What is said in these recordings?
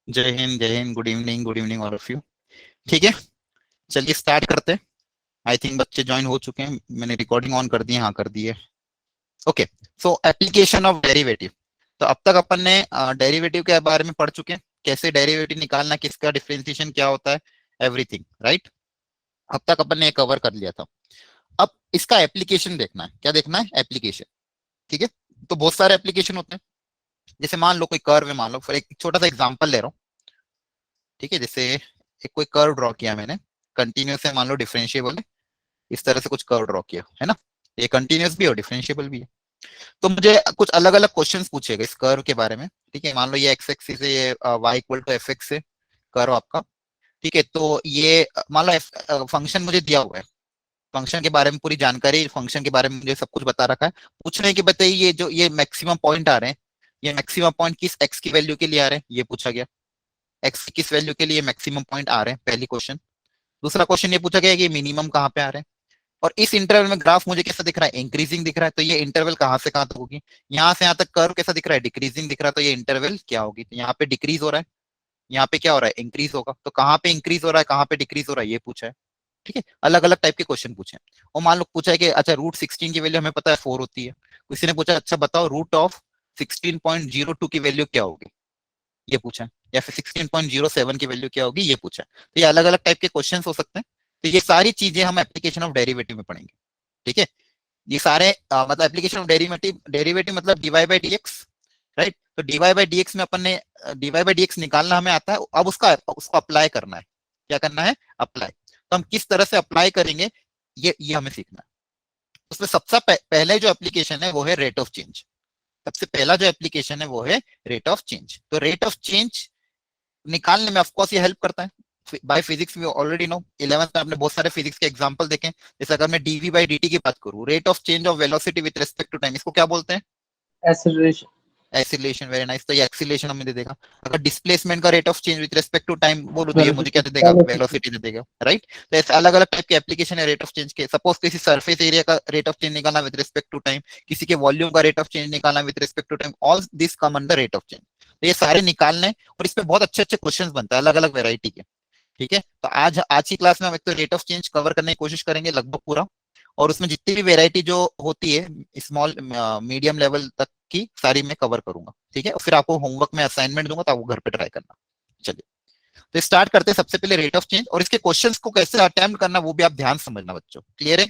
जय Hind, good evening all of you. ठीक है, चलिए स्टार्ट करते हैं। आई थिंक बच्चे ज्वाइन हो चुके हैं, मैंने रिकॉर्डिंग ऑन कर दी है, हाँ कर दी है। Okay, so application of derivative. तो अब तक अपन ने डेरिवेटिव के बारे में पढ़ चुके हैं, कैसे डेरिवेटिव निकालना, किसका डिफरेंशिएशन क्या होता है, एवरीथिंग राइट। अब तक अपन ने कवर कर लिया था। अब इसका एप्लीकेशन देखना है, क्या देखना है, एप्लीकेशन। ठीक है, तो बहुत सारे एप्लीकेशन होते हैं। जैसे मान लो कोई कर्व है, मान लो फिर एक छोटा सा एग्जांपल ले रहा हूँ। ठीक है, जैसे एक कोई कर्व ड्रॉ किया मैंने, कंटिन्यूस है, मान लो डिफरेंशिएबल है, इस तरह से कुछ कर्व ड्रॉ किया है ना। ये कंटिन्यूस भी और डिफरेंशिएबल भी है। तो मुझे कुछ अलग अलग क्वेश्चंस पूछे गए इस कर्व के बारे में। ठीक है, मान लो ये एक्स एक्सिस है, ये Y equal to F X है कर्व आपका। ठीक है, तो ये मान लो फंक्शन मुझे दिया हुआ है, फंक्शन के बारे में पूरी जानकारी, फंक्शन के बारे में मुझे सब कुछ बता रखा है। पूछ रहे हैं कि बताइए ये जो ये मैक्सिमम पॉइंट आ रहे हैं, ये मैक्सिमम पॉइंट किस एक्स की वैल्यू के लिए आ रहे हैं, ये पूछा गया। एक्स की किस वैल्यू के लिए मैक्सिमम पॉइंट आ रहे हैं, पहली क्वेश्चन। दूसरा क्वेश्चन ये पूछा गया कि मिनिमम कहाँ पे आ रहे हैं, और इस इंटरवल में ग्राफ मुझे कैसा दिख रहा है, इंक्रीजिंग दिख रहा है, तो ये इंटरवल कहाँ से कहाँ तक होगी। यहाँ से यहाँ तक कर्व कैसा दिख रहा है, डिक्रीजिंग दिख रहा है, तो ये इंटरवल क्या होगी। तो यहाँ पे डिक्रीज हो रहा है, यहाँ पे क्या हो रहा है, इंक्रीज होगा। तो कहाँ पे इंक्रीज हो रहा है, कहाँ पे डिक्रीज हो रहा है, ये पूछा है। ठीक है, अलग अलग टाइप के क्वेश्चन पूछे हैं। और मान लो पूछा है कि अच्छा रूट 16 की वैल्यू हमें पता है 4 होती है, किसी ने पूछा अच्छा बताओ रूट ऑफ 16.02 की वैल्यू क्या होगी, ये पूछा है। या फिर 16.07 की वैल्यू क्या होगी, ये पूछा है। तो ये अलग अलग टाइप के क्वेश्चन हो सकते हैं। तो ये सारी चीजें हम एप्लीकेशन ऑफ डेरिवेटिव में पढ़ेंगे। ठीक है, ये सारे मतलब एप्लीकेशन ऑफ डेरिवेटिव, डेरिवेटिव मतलब d y by D X, right. तो डीवाई बाई डी एक्स में अपन ने डीवाई बाई डी एक्स निकालना हमें आता है, अब उसका उसको अप्लाई करना है। क्या करना है, अप्लाई। तो हम किस तरह से अप्लाई करेंगे, ये हमें सीखना है। उसमें सबसे पहले जो एप्लीकेशन है वो है रेट ऑफ चेंज। सबसे पहला जो एप्लीकेशन है वो है रेट ऑफ चेंज। तो रेट ऑफ चेंज निकालने में ऑफकोर्स ये हेल्प करता है। By physics we already know, 11th में आपने बहुत सारे फिजिक्स के एग्जांपल देखे। जैसे अगर मैं डीवी बाई डी की बात करूं, rate of change of velocity with respect to time, इसको क्या बोलते हैं, एक्सेलरेशन। एक्सीलरेशन। वेरी नाइस, तो ये एक्सीलरेशन हमें दे देगा। अगर डिस्प्लेसमेंट का rate of change with respect to time बोलूं तो ये मुझे क्या दे देगा, वेलोसिटी। वेलोसिटी दे देगा, राइट। तो ऐसे अलग अलग टाइप के एप्लीकेशन है रेट ऑफ चेंज के। सपोज किसी सरफेस एरिया का रेट ऑफ चेंज निकालना विद रिस्पेक्ट टू टाइम, किसी के वॉल्यूम का रेट ऑफ चेंज निकालना with respect to time, all this come under rate of change. तो ये सारे निकालने, और इसमें बहुत अच्छे अच्छे क्वेश्चन बनते हैं अलग अलग वेरायटी के। ठीक है, तो आज आज की क्लास में हम एक तो रेट ऑफ चेंज कवर करने की कोशिश करेंगे लगभग पूरा, और उसमें जितनी भी वेरायटी जो होती है स्मॉल मीडियम लेवल तक की सारी मैं कवर करूंगा। ठीक है, और फिर आपको होमवर्क में असाइनमेंट दूंगा तो आपको घर पे ट्राई करना। चलिए, तो स्टार्ट करते हैं सबसे पहले रेट ऑफ चेंज, और इसके क्वेश्चंस को कैसे अटेम्प्ट करना वो भी आप ध्यान से समझना बच्चों, क्लियर है।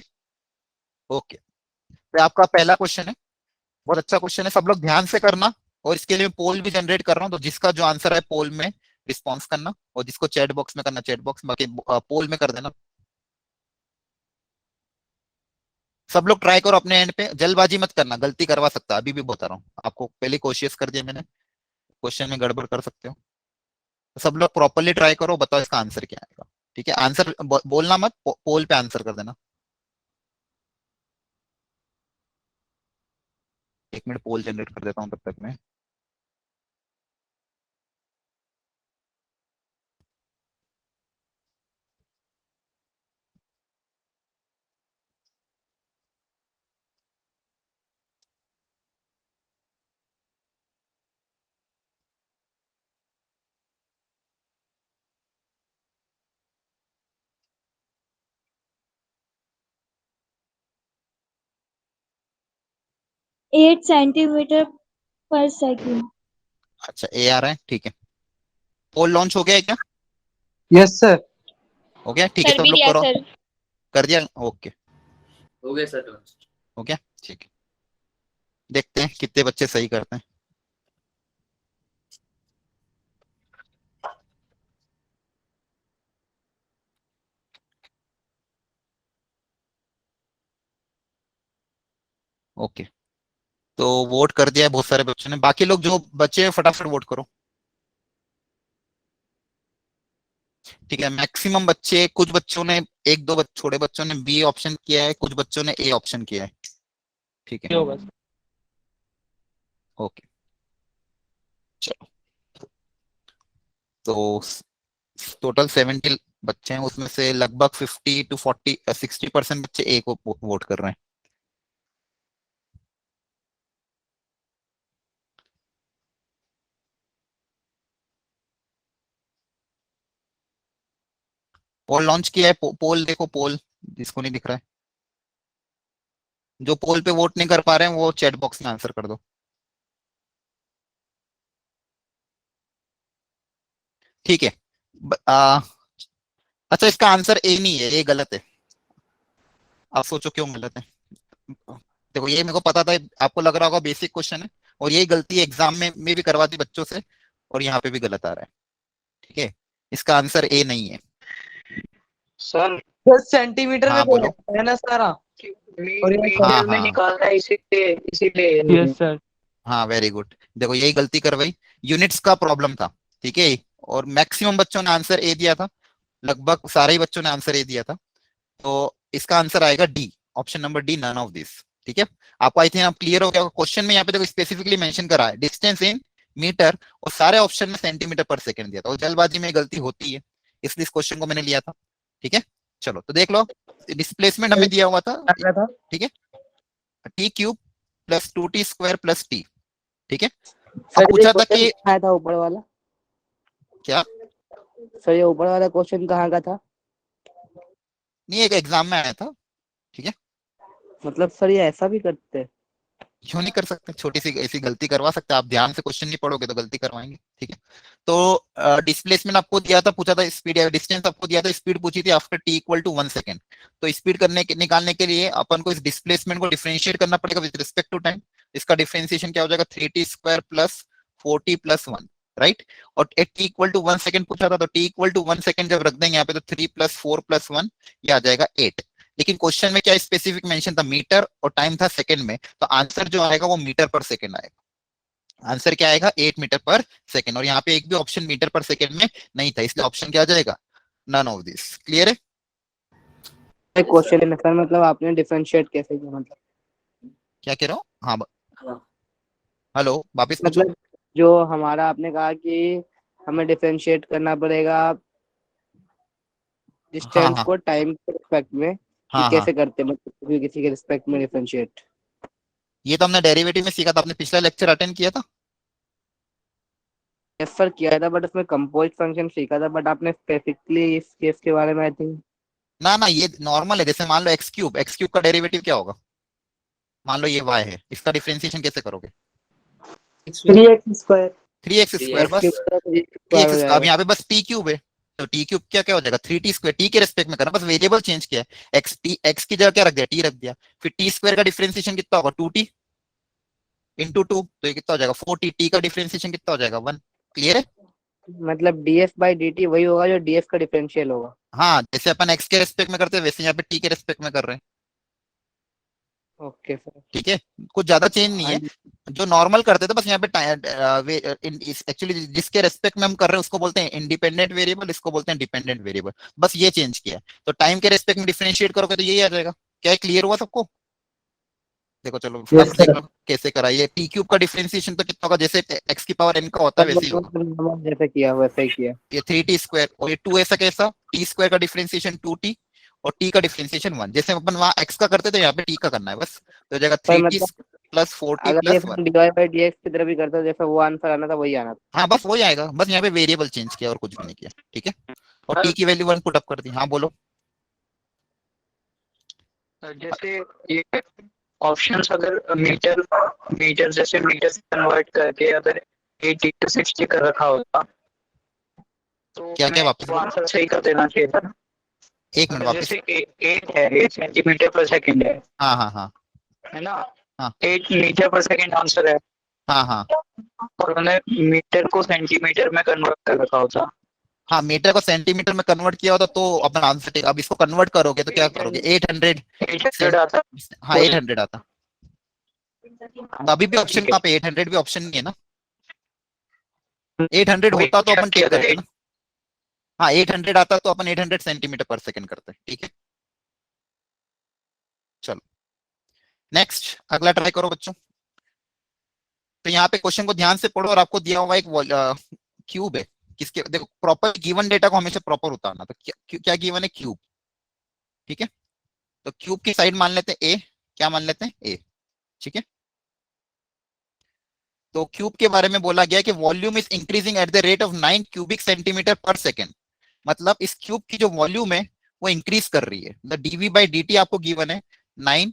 ओके, तो आपका पहला क्वेश्चन है, बहुत अच्छा क्वेश्चन है, सब लोग ध्यान से करना। और इसके लिए पोल भी जनरेट कर रहा हूँ, तो जिसका जो आंसर है पोल में रिस्पॉन्स करना, और जिसको चैट बॉक्स में करना चैट बॉक्स, बाकी पोल में कर देना। सब लोग ट्राई करो अपने एंड पे, जल्दबाजी मत करना, गलती करवा सकता, अभी भी बता रहा हूँ आपको, पहले कोशिश कर दिया मैंने, क्वेश्चन में गड़बड़ कर सकते हो। तो सब लोग प्रॉपरली ट्राई करो, बताओ इसका आंसर क्या आएगा। ठीक है, आंसर बोलना मत, पोल पे आंसर कर देना। एक मिनट पोल जनरेट कर देता हूँ तब तक मैं। Eight centimetre per second. अच्छा, ए आ रहा है, ठीक है। पोल लॉन्च हो गया है क्या, यस सर। हो गया, ठीक है, कर सब भी लोग दिया करो। सर। कर दिया, ओके, हो गया सर। हो गया, ठीक है। देखते हैं कितने बच्चे सही करते हैं। ओके, तो वोट कर दिया है बहुत सारे बच्चों ने, बाकी लोग जो बच्चे हैं फटाफट वोट करो। ठीक है, मैक्सिमम बच्चे, कुछ बच्चों ने, एक दो छोटे बच्चों ने बी ऑप्शन किया है, कुछ बच्चों ने ए ऑप्शन किया है। ठीक है, होगा। ओके, चलो। तो टोटल 70 बच्चे हैं, उसमें से लगभग 50 to 40 60% बच्चे ए को वोट कर रहे हैं। पोल लॉन्च किया है, पोल देखो, पोल जिसको नहीं दिख रहा है, जो पोल पे वोट नहीं कर पा रहे हैं वो चैट बॉक्स में आंसर कर दो। ठीक है। अच्छा, इसका आंसर ए नहीं है, ए गलत है। आप सोचो क्यों गलत है। देखो ये मेरे को पता था, आपको लग रहा होगा बेसिक क्वेश्चन है, और यही गलती एग्जाम में भी करवाती बच्चों से, और यहाँ पे भी गलत आ रहा है। ठीक है, इसका आंसर ए नहीं है। सर 10 सेंटीमीटर हाँ में बोलो। बोला है ना सारा। और ये मीटर हाँ में हाँ निकालना है, इसीलिए इसीलिए यस सर। हाँ, वेरी गुड। देखो यही गलती करवाई, यूनिट्स का प्रॉब्लम था। ठीक है, और मैक्सिमम बच्चों ने आंसर ए दिया था, लगभग सारे ही बच्चों ने आंसर ए दिया था। तो इसका आंसर आएगा D, option number D, none of this. ठीक है, आपको आई थिंक आप क्लियर हो गया क्वेश्चन में। यहाँ पे देखो स्पेसिफिकली मेंशन करा है डिस्टेंस इन मीटर, और सारे ऑप्शन में सेंटीमीटर पर सेकंड दिया था, और जल्दबाजी में गलती होती है, इसलिए इस क्वेश्चन को मैंने लिया था। ठीक है, चलो तो देख लो, डिस्प्लेसमेंट हमें दिया हुआ था। क्या था? ठीक है, T cube plus 2t² plus T. ठीक है, अब सर ये पूछा था क्वेश्चन कि कहाँ था ऊपर वाला? क्या, सर ये ऊपर वाला क्वेश्चन कहाँ का था? नहीं एक एग्जाम में आया था। ठीक है, मतलब सर ये ऐसा भी करते हैं? क्यों नहीं कर सकते, छोटी सी ऐसी गलती करवा सकते हैं। आप ध्यान से क्वेश्चन नहीं पढ़ोगे तो गलती करवाएंगे। ठीक है, तो डिस्प्लेसमेंट आपको दिया था, पूछा था स्पीड या डिस्टेंस आपको दिया था, स्पीड पूछी थी after T equal to 1 second. तो स्पीड निकालने के लिए अपन को इस डिस्प्लेसमेंट को डिफरेंशिएट करना पड़ेगा विद रिस्पेक्ट टू टाइम। इसका डिफरेंशिएशन क्या हो जाएगा, 3t² plus 4t plus 1, right. और टी इक्वल टू 1 सेकेंड पूछा था, तो टी इक्वल टू 1 सेकेंड जब रख देंगे यहाँ पे, तो 3 प्लस 4 प्लस 1, ये आ जाएगा 8। लेकिन क्वेश्चन में क्या स्पेसिफिक मेंशन था, मीटर, और टाइम था सेकंड में, तो आंसर जो आएगा वो मीटर पर सेकंड आएगा। आंसर क्या आएगा, 8 मीटर पर सेकंड। और यहाँ पे एक भी ऑप्शन मीटर पर सेकंड में नहीं था, इसलिए ऑप्शन क्या आ जाएगा, नन ऑफ दिस। क्लियर है। क्वेश्चन में सर मतलब आपने डिफरेंशिएट कैसे किया? मतलब क्या कह रहा हूँ, हाँ हेलो, वापिस पूछो। मतलब जो हमारा आपने कहा कि हमें डिफरेंशिएट करना पड़ेगा हाँ डिस्टेंस हाँ को टाइम के रिस्पेक्ट में, कि हाँ हाँ, कैसे करते हैं मतलब किसी के रिस्पेक्ट में डिफरेंशिएट? ये तो हमने डेरिवेटिव में सीखा था, आपने पिछला लेक्चर अटेंड किया था। यस सर किया था, बट उसमें कंपोजिट फंक्शन सीखा था, बट आपने स्पेसिफिकली इस केस के बारे में आई थिंक। ना ना, ये नॉर्मल है। जैसे मान लो एक्स क्यूब का डेरिवेटिव क्या होगा, मान लो ये वाई है, इसका डिफरेंशिएशन कैसे करोगे, 3x स्क्वायर। 3x² बस, हो 3x। अब जाएगा। यहाँ पे बस टी क्यूब है, तो टी क्यूब क्या क्या हो जाएगा, 3t²। टी के रेस्पेक्ट में करना, बस वेरिएबल चेंज किया है, एक्स की जगह क्या रख दिया, टी रख दिया। फिर t² का डिफरेंशिएशन कितना होगा, 2t इंटू 2, तो ये कितना हो जाएगा, 4t। टी का डिफरेंशिएशन कितना हो जाएगा, 1। क्लियर है। मतलब df बाई dt वही होगा जो df का डिफरेंशियल होगा। हाँ, जैसे अपन एक्स के रेस्पेक्ट में करते हैं, वैसे यहाँ पे टी के रेस्पेक्ट में कर रहे हैं। Okay sir. ठीक है, कुछ ज्यादा चेंज नहीं हाँ है, जी। जो नॉर्मल करते थे बस यहाँ पे एक्चुअली जिसके रेस्पेक्ट में हम कर रहे हैं उसको बोलते हैं इंडिपेंडेंट वेरिएबल, इसको बोलते हैं डिपेंडेंट वेरिएबल, बस ये चेंज किया है। तो टाइम के रेस्पेक्ट में डिफरेंशिएट करोगे तो यही आ जाएगा। क्या क्लियर हुआ सबको। देखो चलो Yes, अब देख sir. लो कैसे कराइए। टी क्यूब का डिफरेंशिएशन तो कितना होगा, जैसे एक्स की पावर n का होता है वैसे ही होगा, जैसे किया वैसे ही किया। ये 3t², और ये 2 ऐसा कैसा, t² का डिफरेंशिएशन 2t, और t का डिफरेंशिएशन 1। जैसे अपन वहां x का करते थे, यहाँ पे t का करना है बस, तो हो जाएगा पर 3t मतलब प्लस 4t अगर ये plus 1। D Y by D X की तरह भी करते हो, जैसे वो आंसर आना था वही आना था। हाँ बस वही आएगा, बस यहाँ पे वेरिएबल चेंज किया और कुछ भी नहीं किया। ठीक है, और टी की वैल्यू 1 पुट अप कर दी। हाँ बोलो। जैसे ये ऑप्शंस अगर मीटर मीटर जैसे मीटर से कन्वर्ट करके अगर 80 to 60 कर रखा होता तो क्या क्या, मैं वापस वो बोलो, आंसर सही कर देना चाहिए था ना। एक मिनट अगर वापस। जैसे 8 है, 8 सेंटीमीटर पर सेकंड हाँ हाँ हाँ है ना, हाँ 8 मीटर पर सेकंड आंसर है, हाँ हाँ और उन्होंने मीटर को सेंटीमीटर में कन्वर्ट कर रखा होता। हाँ, मीटर को सेंटीमीटर में कन्वर्ट किया होता तो अपना आंसर। अब इसको कन्वर्ट करोगे तो क्या करोगे, 800 से, 800 आता। हाँ 800 आता। तो अभी भी ऑप्शन कहाँ पे, 800 भी ऑप्शन नहीं है ना। 800 वही होता तो अपन check किया टिक था। करते ना। हाँ 800 आता तो अपन 800 सेंटीमीटर पर सेकंड करते। ठीक है, चलो नेक्स्ट अगला ट्राई करो बच्चों। तो यहाँ पे क्वेश्चन को ध्यान से पढ़ो, और आपको दिया हुआ एक क्यूब है, किसके, देखो प्रॉपर गिवन डेटा को हमेशा प्रॉपर उतारना। तो क्या गिवन है, क्यूब। ठीक है, तो क्यूब की साइड मान लेते हैं ए, क्या मान लेते हैं, ए। ठीक है, तो क्यूब के बारे में बोला गया कि volume is increasing at the rate of 9 cubic centimetre per second. मतलब इस क्यूब की जो वॉल्यूम है वो इंक्रीज कर रही है। The d v by D T आपको गिवन है 9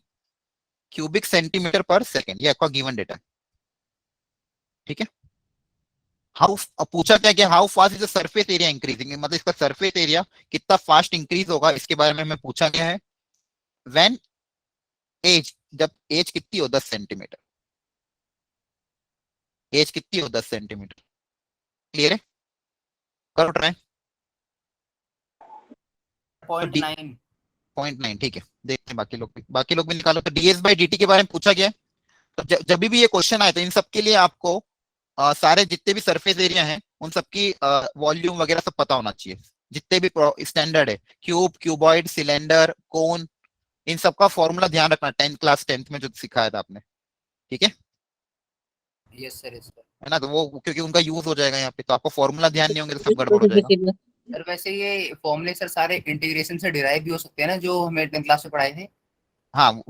क्यूबिक सेंटीमीटर पर सेकेंड, ये आपका गिवन डेटा है। ठीक है, हाउ पूछा क्या कि how fast is the surface area increasing, मतलब इसका सरफेस एरिया कितना फास्ट इंक्रीज होगा इसके बारे में हमें पूछा गया है। व्हेन एज, जब एज कितनी हो 10 सेंटीमीटर, एज कितनी हो 10 सेंटीमीटर। क्लियर है, करो ट्राई। 0.9 0.9, ठीक है, देखते हैं बाकी लोग भी निकालो। तो डीएस बाई डी के बारे में पूछा गया है। तो जब भी ये क्वेश्चन आए तो इन सब के लिए आपको सारे जितने भी सरफेस एरिया हैं उन सबकी वॉल्यूम वगैरह सब पता होना चाहिए, जितने भी स्टैंडर्ड है, क्यूब, क्यूबॉइड, सिलेंडर, कोन, इन सब का फॉर्मूला ध्यान रखना, 10th में जो सिखाया था आपने। ठीक है, यस सर, यस सर। है ना, तो वो क्योंकि उनका यूज हो जाएगा यहाँ पे, तो आपको फॉर्मूला ध्यान नहीं होंगे तो सब गड़बड़ हो जाएगा। सर वैसे ये फॉर्मूले सर सारे इंटीग्रेशन से डिराइव भी हो सकते हैं ना, जो हमें 10th क्लास में पढ़ाए थे। हाँ,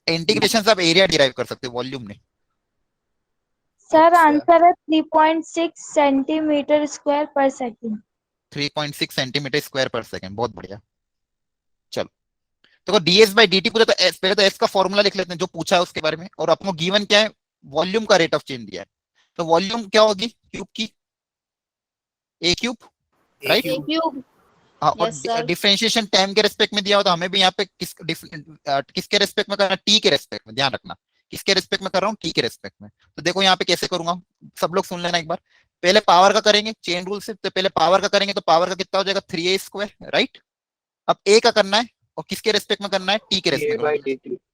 इंटीग्रेशन से आप एरिया डिराइव कर सकते हो, वॉल्यूम नहीं। सर अच्छा। आंसर है 3.6 सेंटीमीटर स्क्वायर पर सेकंड। 3.6 सेंटीमीटर स्क्वायर पर सेकेंड, बहुत बढ़िया। चलो, तो डीएस बाई डी टी पूछा, तो एस, पहले तो एस का फॉर्मूला लिख लेते हैं जो पूछा है उसके बारे में, और आपको गिवन क्या है, वॉल्यूम का रेट ऑफ चेंज दिया है। तो वॉल्यूम क्या होगी क्यूब की, ए क्यूब, राइट। क्यूब। हाँ, और Yes, sir. डिफरेंशिएशन टाइम के रेस्पेक्ट में दिया हो तो हमें भी यहाँ पे किसके रेस्पेक्ट में करना, टी के रेस्पेक्ट में, ध्यान रखना किसके रेस्पेक्ट में कर रहा हूँ, टी के रेस्पेक्ट में। तो देखो यहाँ पे कैसे करूंगा, सब लोग सुन लेना एक बार। पहले पावर का करेंगे चेन रूल से, तो पहले पावर का करेंगे तो पावर का कितना हो जाएगा 3a², राइट। अब ए का करना है और किसके रेस्पेक्ट में करना है, टी के रेस्पेक्ट में,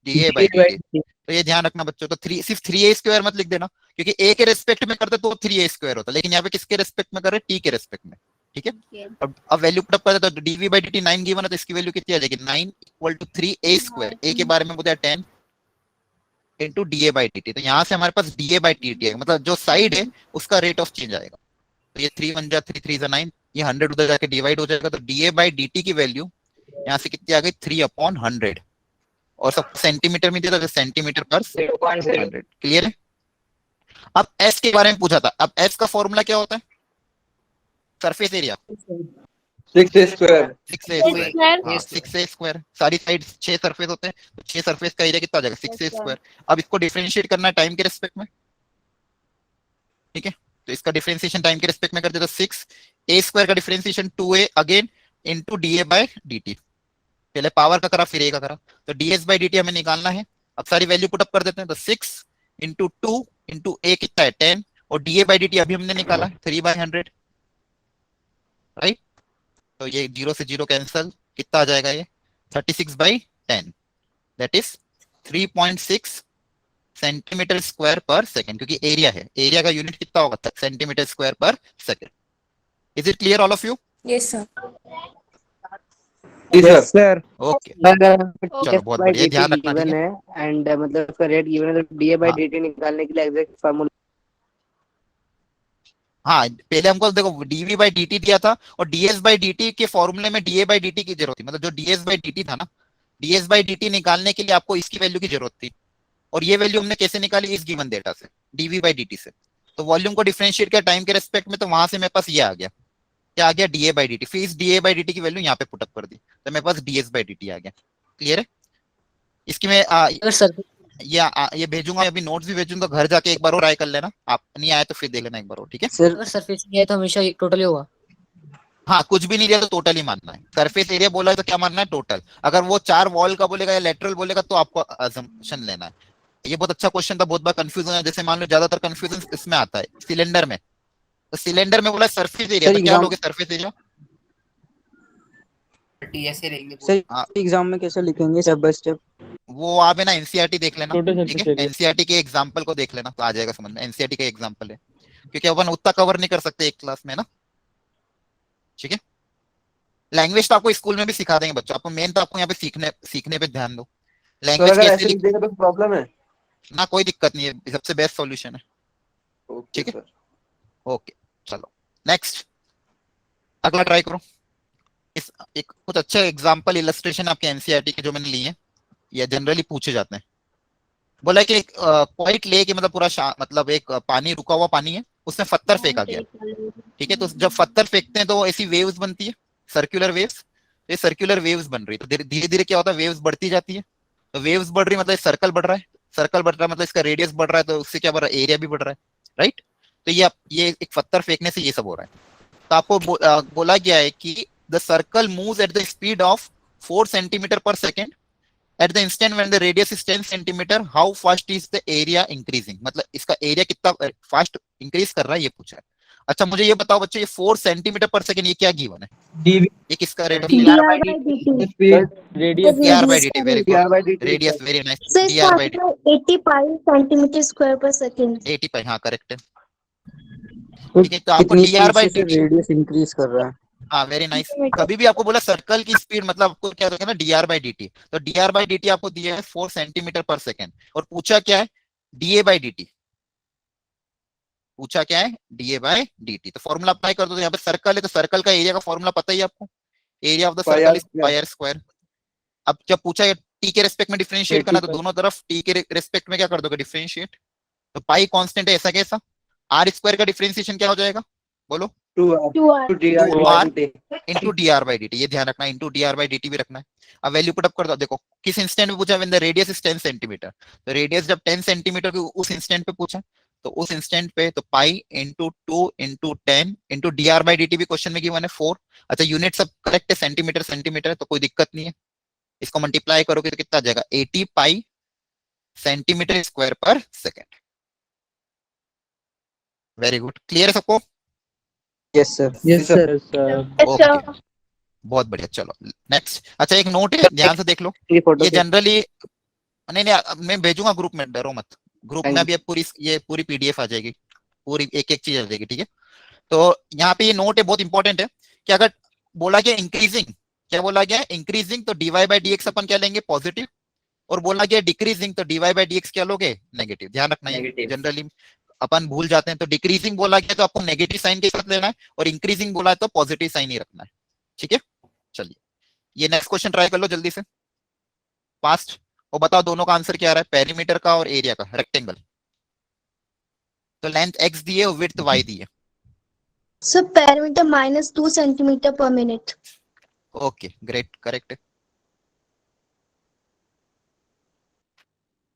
डी बाई डी टी। तो ये ध्यान रखना बच्चों, तो सिर्फ 3a² मत लिख देना, क्योंकि ए के रेस्पेक्ट में करते तो 3a² होता, लेकिन यहाँ पे किसके रेस्पेक्ट में कर रहे, टी के रेस्पेक्ट में। ठीक है, अब वैल्यू पुट अप करते तो d v by D T 9 given है, तो इसकी वैल्यू कितनी आ जाएगी, 9 इक्वल टू 3a², ए के बारे में बोलते हैं 10 into D by D T. तो यहाँ से हमारे पास डी बाई डी टी है, मतलब जो साइड है उसका रेट ऑफ चेंज आएगा। तो ये 3 1 जा 3 3 जा 9, ये 100 उधर जाके डिवाइड हो जाएगा, तो डी बाई डी टी की वैल्यू यहाँ से कितनी आ गई, 3/100, और सब सेंटीमीटर में दिया था, सेंटीमीटर पर 100। क्लियर है। अब एस के बारे में पूछा था, अब एस का फॉर्मूला क्या होता है, सरफेस एरिया 6a²। 6a², सारी साइड 6 सरफेस होते हैं, तो 6 सरफेस का एरिया कितना आ जाएगा, 6a²। अब इसको डिफरेंशिएट करना है टाइम के रेस्पेक्ट में। ठीक है, तो इसका डिफरेंशिएशन टाइम के रेस्पेक्ट में कर देता, 6a² का differentiation 2a again into D by D T. पहले पावर का करा फिर ए का करा, तो डीएस बाई डी टी हमें निकालना है। अब सारी वैल्यू पुट अप कर देते हैं, तो 6 इंटू 2 इंटू ए कितना है 10, और डी बाई डी टी अभी हमने निकाला 3/100, राइट। तो ये 0 से 0 कैंसिल, कितना आ जाएगा ये 36/10, दैट इज 3.6 सेंटीमीटर स्क्वायर पर सेकेंड, क्योंकि एरिया है, एरिया का यूनिट कितना होगा, सेंटीमीटर स्क्वायर पर second. Is it clear all of you? Yes sir. Yes, sir. Okay, अगर चलो बहुत बढ़िया, ध्यान रखना। ठीक है, है एंड मतलब उसका रेट गिवन है, तो डीए बाई हाँ। डीटी निकालने के लिए एग्जैक्ट फार्मूला। हाँ, पहले हमको देखो डीवी बाई डी टी दिया था, और डीएस बाई डी टी के फॉर्मूले में डीए बाई डी टी की जरूरत थी, मतलब जो डीएस बाई डी टी था ना, डीएस बाई डी टी निकालने के लिए आपको इसकी वैल्यू की जरूरत थी, और ये वैल्यू हमने कैसे निकाली, इस गिवन डेटा से, डीवी बाई डी टी से। तो वॉल्यूम को डिफरेंशिएट किया टाइम के रेस्पेक्ट में, तो वहां से मेरे पास ये आ गया, क्या आ गया, डीए बाई डी टी। फिर इस डीए बाई डी टी की वैल्यू यहाँ पे पुटअप कर दी, तो मेरे पास डीएस बाई डी टी आ गया। क्लियर है। इसकी मैं ये भेजूंगा, अभी नोट्स भी भेजूंगा, घर जाके एक बार और ट्राई कर लेना, आप नहीं आए तो फिर देख लेना एक बार और। ठीक है सर, अगर सरफेस एरिया है तो हमेशा टोटली होगा। हाँ, कुछ भी नहीं दिया तो टोटल ही मानना है, सरफेस एरिया बोला है तो क्या मानना है, टोटल। अगर वो 4 वॉल का बोलेगा या लेटरल बोलेगा तो आपको असम्पशन लेना है। ये बहुत अच्छा क्वेश्चन था, बहुत बार कंफ्यूजन है, जैसे मान लो ज्यादातर कंफ्यूजन इसमें आता है, सिलेंडर में। तो सिलेंडर में बोला सरफेस एरिया, तो क्या लोगे सरफेस एरिया, ऐसे रहेंगे। सर एग्जाम में कैसे लिखेंगे स्टेप बाय स्टेप? वो आप है ना एनसीईआरटी देख लेना, ठीक है, एनसीईआरटी के एग्जांपल को देख लेना तो आ जाएगा समझ में, एनसीईआरटी का एग्जांपल है, क्योंकि अपन उतना कवर नहीं कर सकते एक क्लास में ना। ठीक है, लैंग्वेज तो आपको स्कूल में भी सिखा देंगे बच्चों, आपको मेन तो आपको यहाँ पे सीखने पे ध्यान दो। लैंग्वेज कैसे लिखने का प्रॉब्लम है ना, कोई दिक्कत नहीं है, सबसे बेस्ट सॉल्यूशन है। ठीक है, ओके, चलो नेक्स्ट, अगला ट्राई करो। इस एक कुछ अच्छा एग्जांपल इलस्ट्रेशन आपके एनसीईआरटी के जो मैंने लिए हैं, ये जनरली पूछे जाते हैं। बोला कि क्वाइट लेक, मतलब पूरा मतलब एक पानी रुका हुआ पानी है, उसमें पत्थर फेंका गया। ठीक है, तो जब पत्थर फेंकते हैं तो ऐसी वेव्स बनती है, सर्कुलर वेव्स। ये सर्कुलर वेव्स बन रही है, तो धीरे धीरे क्या होता है, वेव्स बढ़ती जाती है। तो वेव्स बढ़ रही मतलब सर्कल बढ़ रहा है, सर्कल बढ़ रहा है मतलब इसका रेडियस बढ़ रहा है, तो उससे क्या बढ़ रहा है, एरिया भी बढ़ रहा है, राइट। तो ये एक पत्थर फेंकने से ये सब हो रहा है। तो आपको बोला गया है कि the circle moves at the speed of 4 centimetre per second at the instant when the radius is 10 centimetre, how fast is the area increasing, मतलब इसका एरिया कितना फास्ट इंक्रीज कर रहा है ये पूछा है। अच्छा मुझे ये बताओ बच्चों, ये 4 सेंटीमीटर पर सेकेंड ये क्या गिवन है, dv ये किसका rate of dr by dt. speed radius dr by dt, very dr good, by dt radius, very nice, So it's dr by dt, 80 pi centimeter square per second. 80 पाई, हाँ correct है। तो ठीक है, तो आपको कितनी dr by स्पीड से dt, radius increase कर रहा है? हाँ वेरी नाइस। कभी भी आपको बोला सर्कल की स्पीड, मतलब आपको क्या होगा ना, dr by dt, तो dr by dt आपको दिया है 4 सेंटीमीटर पर सेकेंड, और पूछा क्या है, da by dt, पूछा क्या है, da by dt। तो फॉर्मूला अप्लाई कर दो, तो यहाँ पे सर्कल है तो सर्कल का एरिया का फॉर्मूला पता ही है आपको, area of the Pi circle r is square. Pi r square. अब जब पूछा है टी के रेस्पेक्ट में डिफरेंशिएट करना, तो दोनों तरफ टी के रेस्पेक्ट में क्या कर दोगे, डिफरेंशिएट। तो पाई कांस्टेंट है, ऐसा कैसा, आर स्क्वायर का डिफरेंशिएशन क्या हो जाएगा, बोलो, 2r 2r. to dr to by r dt into D R by D T, ये ध्यान रखना, into D R by D T भी रखना है। अब वैल्यू पुट अप कर दो, देखो किस इंस्टेंट में पूछा, when the radius is 10 centimetre, तो रेडियस जब 10 सेंटीमीटर की उस इंस्टेंट पे पूछा, तो उस इंस्टेंट पे तो pi into 2 into 10 into D R by D T भी क्वेश्चन में गिवन है 4। अच्छा यूनिट सब करेक्ट है, सेंटीमीटर सेंटीमीटर, तो कोई दिक्कत नहीं है। इसको मल्टीप्लाई करोगे तो कितना आ जाएगा, 80 पाई सेंटीमीटर स्क्वायर पर सेकेंड। वेरी गुड, क्लियर है सबको, yes sir. yes sir okay बहुत बढ़िया। चलो नेक्स्ट, अच्छा एक नोट है, ध्यान से देख लो, ये फोटो ये जनरली नहीं मैं भेजूंगा ग्रुप में, डरो मत, ग्रुप में Thank अभी ये पूरी पीडीएफ आ जाएगी, पूरी एक एक चीज आ जाएगी, ठीक है। तो यहाँ पे ये नोट है, बहुत इंपॉर्टेंट है, कि अगर बोला गया इंक्रीजिंग, क्या बोला गया इंक्रीजिंग, तो dy by D x upon क्या लेंगे, पॉजिटिव, और बोला गया डिक्रीजिंग तो dy बाई डी एक्स क्या लोगे, नेगेटिव। ध्यान रखना, ये जनरली अपन भूल जाते हैं। तो डिक्रीजिंग बोला गया तो आपको नेगेटिव साइन के साथ लेना है, और इंक्रीजिंग बोला है तो पॉजिटिव साइन ही रखना है, ठीक है। चलिए ये नेक्स्ट क्वेश्चन ट्राई कर लो जल्दी से, फास्ट, और बताओ दोनों का आंसर क्या आ रहा है, पेरीमीटर का और एरिया का, रेक्टेंगल। तो लेंथ x दी है और विड्थ y दी है। So perimeter minus 2 centimeter per minute. Okay great, correct है।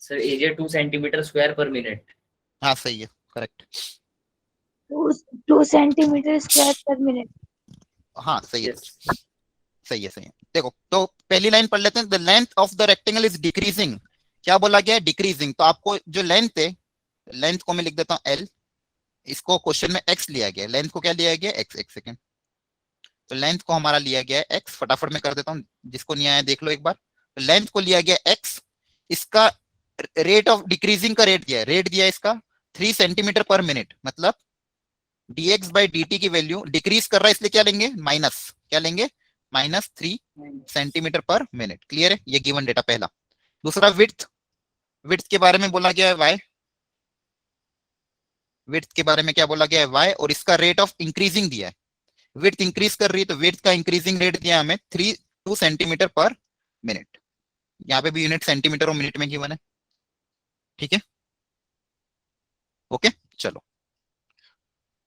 Sir area 2 centimetre square per minute. हाँ सही है, correct, 2 centimeter square per minute. हाँ सही है, यस सही है, सही है। देखो तो पहली लाइन पढ़ लेते हैं, the length of the rectangle is decreasing, क्या बोला गया है, डिक्रीजिंग। तो आपको जो लेंथ है, लेंथ को मैं लिख देता हूँ L, इसको क्वेश्चन में x लिया गया, लेंथ को क्या लिया गया, x, एक सेकेंड, तो लेंथ को हमारा लिया गया है x, फटाफट में कर देता हूँ, जिसको नहीं आया देख लो एक बार। तो लेंथ को लिया गया x, इसका रेट ऑफ डिक्रीजिंग का रेट दिया है, रेट दिया है इसका 3 सेंटीमीटर पर मिनट, मतलब dx बाई dt की वैल्यू डिक्रीज कर रहा है, इसलिए क्या लेंगे, माइनस, क्या लेंगे, minus 3 centimetre per minute. Clear है, ये गिवन डेटा पहला। दूसरा विड्थ, विड्थ के बारे में बोला गया है y, विड्थ के बारे में क्या बोला गया है y, और इसका रेट ऑफ इंक्रीजिंग दिया है, विड्थ इंक्रीज कर रही है, तो विड्थ का इंक्रीजिंग रेट दिया हमें 2 सेंटीमीटर पर मिनट, यहाँ पे भी यूनिट सेंटीमीटर और मिनट में गिवन है, ठीक है। ओके चलो,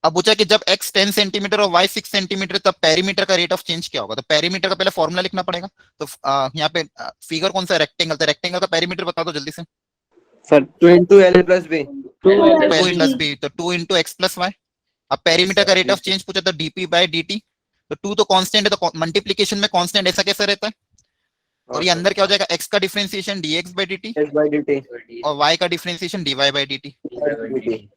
अब पूछा कि जब x 10 सेंटीमीटर और y 6 सेंटीमीटर, तब पेरीमीटर का रेट ऑफ चेंज क्या होगा। तो पेरीमीटर का पहले फॉर्मूला लिखना पड़ेगा। तो यहाँ पे फिगर कौन सा, रेक्टेंगल, तो रेक्टेंगल का पेरीमीटर बता दो जल्दी से, sir 2 into l plus b 2 plus B, तो 2 इंटू एक्स प्लस वाई। अब पेरीमीटर का रेट ऑफ चेंज पूछा था dp बाई dt, तो 2 तो कांस्टेंट है, तो मल्टीप्लिकेशन में कांस्टेंट ऐसा कैसा रहता है, और ये अंदर क्या हो जाएगा, x का differentiation dx by dt, s by dt और y का डिफरेंशिएशन dy बाई dt।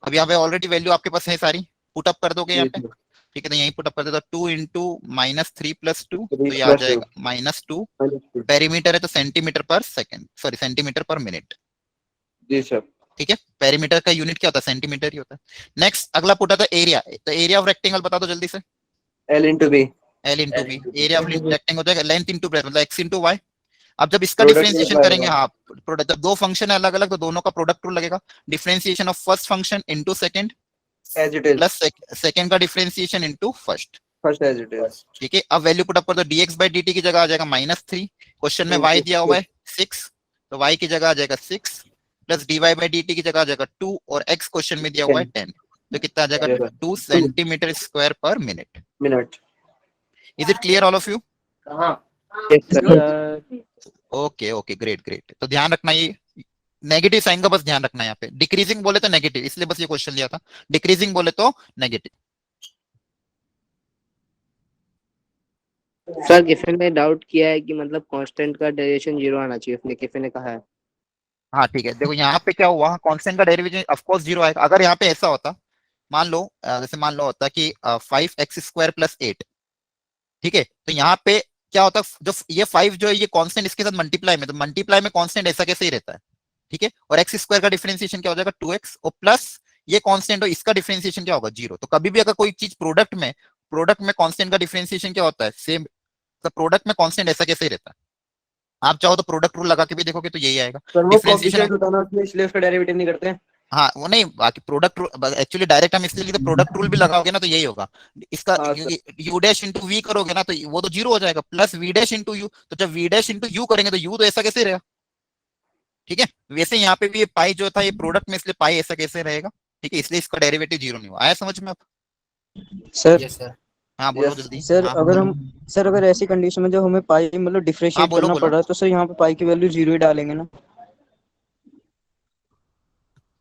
अब यहाँ पे ऑलरेडी वैल्यू आपके पास है सारी, पुट अप कर दोगे यहाँ पे, ठीक है। तो यही पुट अप कर देता, 2 इंटू माइनस 3 प्लस 2, तो ये आ जाएगा -2, पेरीमीटर है तो centimetre per second, sorry centimetre per minute, जी सर, ठीक है। पेरीमीटर का यूनिट क्या होता है, सेंटीमीटर ही होता है। नेक्स्ट अगला पुट आता है एरिया, तो एरिया ऑफ रेक्टेंगल बता दो जल्दी से, l into b L into B, area of rectangle हो जाएगा लेंथ इंटू ब्रेथ, मतलब x इंटू वाई। अब जब इसका Product डिफरेंशिएशन रूल करेंगे, लगेगा। हाँ प्रोडक्ट, जब दो फंक्शन है अलग अलग तो दोनों का प्रोडक्ट रूल लगेगा, differentiation of first function into second as it is plus second का differentiation into first, first as it is ठीक है। अब वैल्यू पुट अप कर दो, dx बाई dt की जगह आ जाएगा -3, क्वेश्चन में y दिया हुआ है 6, तो y की जगह आ जाएगा 6, प्लस dy बाई dt की जगह आ जाएगा 2, और x क्वेश्चन में दिया हुआ है 10, तो कितना आ जाएगा Zero. 2 centimetre square per minute. Minute. Is it clear all of you? कहाँ? Yes, sir. Okay okay great great. तो ध्यान रखना ये नेगेटिव साइन का बस ध्यान रखना है, यहाँ पे डिक्रीजिंग बोले तो नेगेटिव, इसलिए बस ये क्वेश्चन लिया था, डिक्रीजिंग बोले तो नेगेटिव। सर किसी ने डाउट किया है कि मतलब कांस्टेंट का डेरिवेशन 0 आना चाहिए, उसने किसी ने कहा है। हाँ ठीक है, देखो यहाँ पे क्या हुआ, कांस्टेंट का डेरिवेशन ऑफ कोर्स 0 आएगा। अगर यहाँ पे ऐसा होता, मान लो जैसे मान लो होता कि 5x² + 8, ठीक है, तो यहाँ पे क्या होता, जो ये 5 जो है ये कांस्टेंट इसके साथ मल्टीप्लाई में, तो मल्टीप्लाई में कांस्टेंट ऐसा कैसे ही रहता है, ठीक है, और x² का डिफरेंशिएशन क्या हो जाएगा 2x, और प्लस ये कांस्टेंट हो, इसका डिफरेंशिएशन क्या होगा 0। तो कभी भी अगर कोई चीज प्रोडक्ट में कांस्टेंट का डिफरेंशिएशन क्या होता है सेम, तो प्रोडक्ट में कांस्टेंट ऐसा कैसे ही रहता है। आप चाहो तो प्रोडक्ट रूल लगा के भी देखोगे तो यही आएगा। सर वो Differentiation कोएफिशिएंट होता है ना, उसमें इसलिए उसका डेरिवेटिव नहीं करते हैं। हाँ वो नहीं, बाकी प्रोडक्ट एक्चुअली डायरेक्ट हम इसलिए लिखते प्रोडक्ट रूल भी लगाओगे ना तो यही होगा इसका, हाँ, क्योंकि u डैश इंटू वी करोगे ना तो वो तो 0 हो जाएगा, plus v dash into you, तो जब v डैश इंटू यू करेंगे तो u तो ऐसा कैसे रहेगा, ठीक है। वैसे यहाँ पे भी ये पाई जो था ये प्रोडक्ट में, इसलिए पाई ऐसा कैसे रहेगा, ठीक है, इसलिए इसका डेरिवेटिव 0 नहीं हुआ। आया समझ में अब? Sir yes sir. हाँ बोलो Yes. जल्दी। सर हाँ, अगर हम सर अगर ऐसी कंडीशन में जब हमें पाई मतलब हाँ, डिफरेंशिएट बोलो, करना बोलो। पड़ रहा है, तो सर यहाँ पे पाई की वैल्यू 0 ही डालेंगे ना।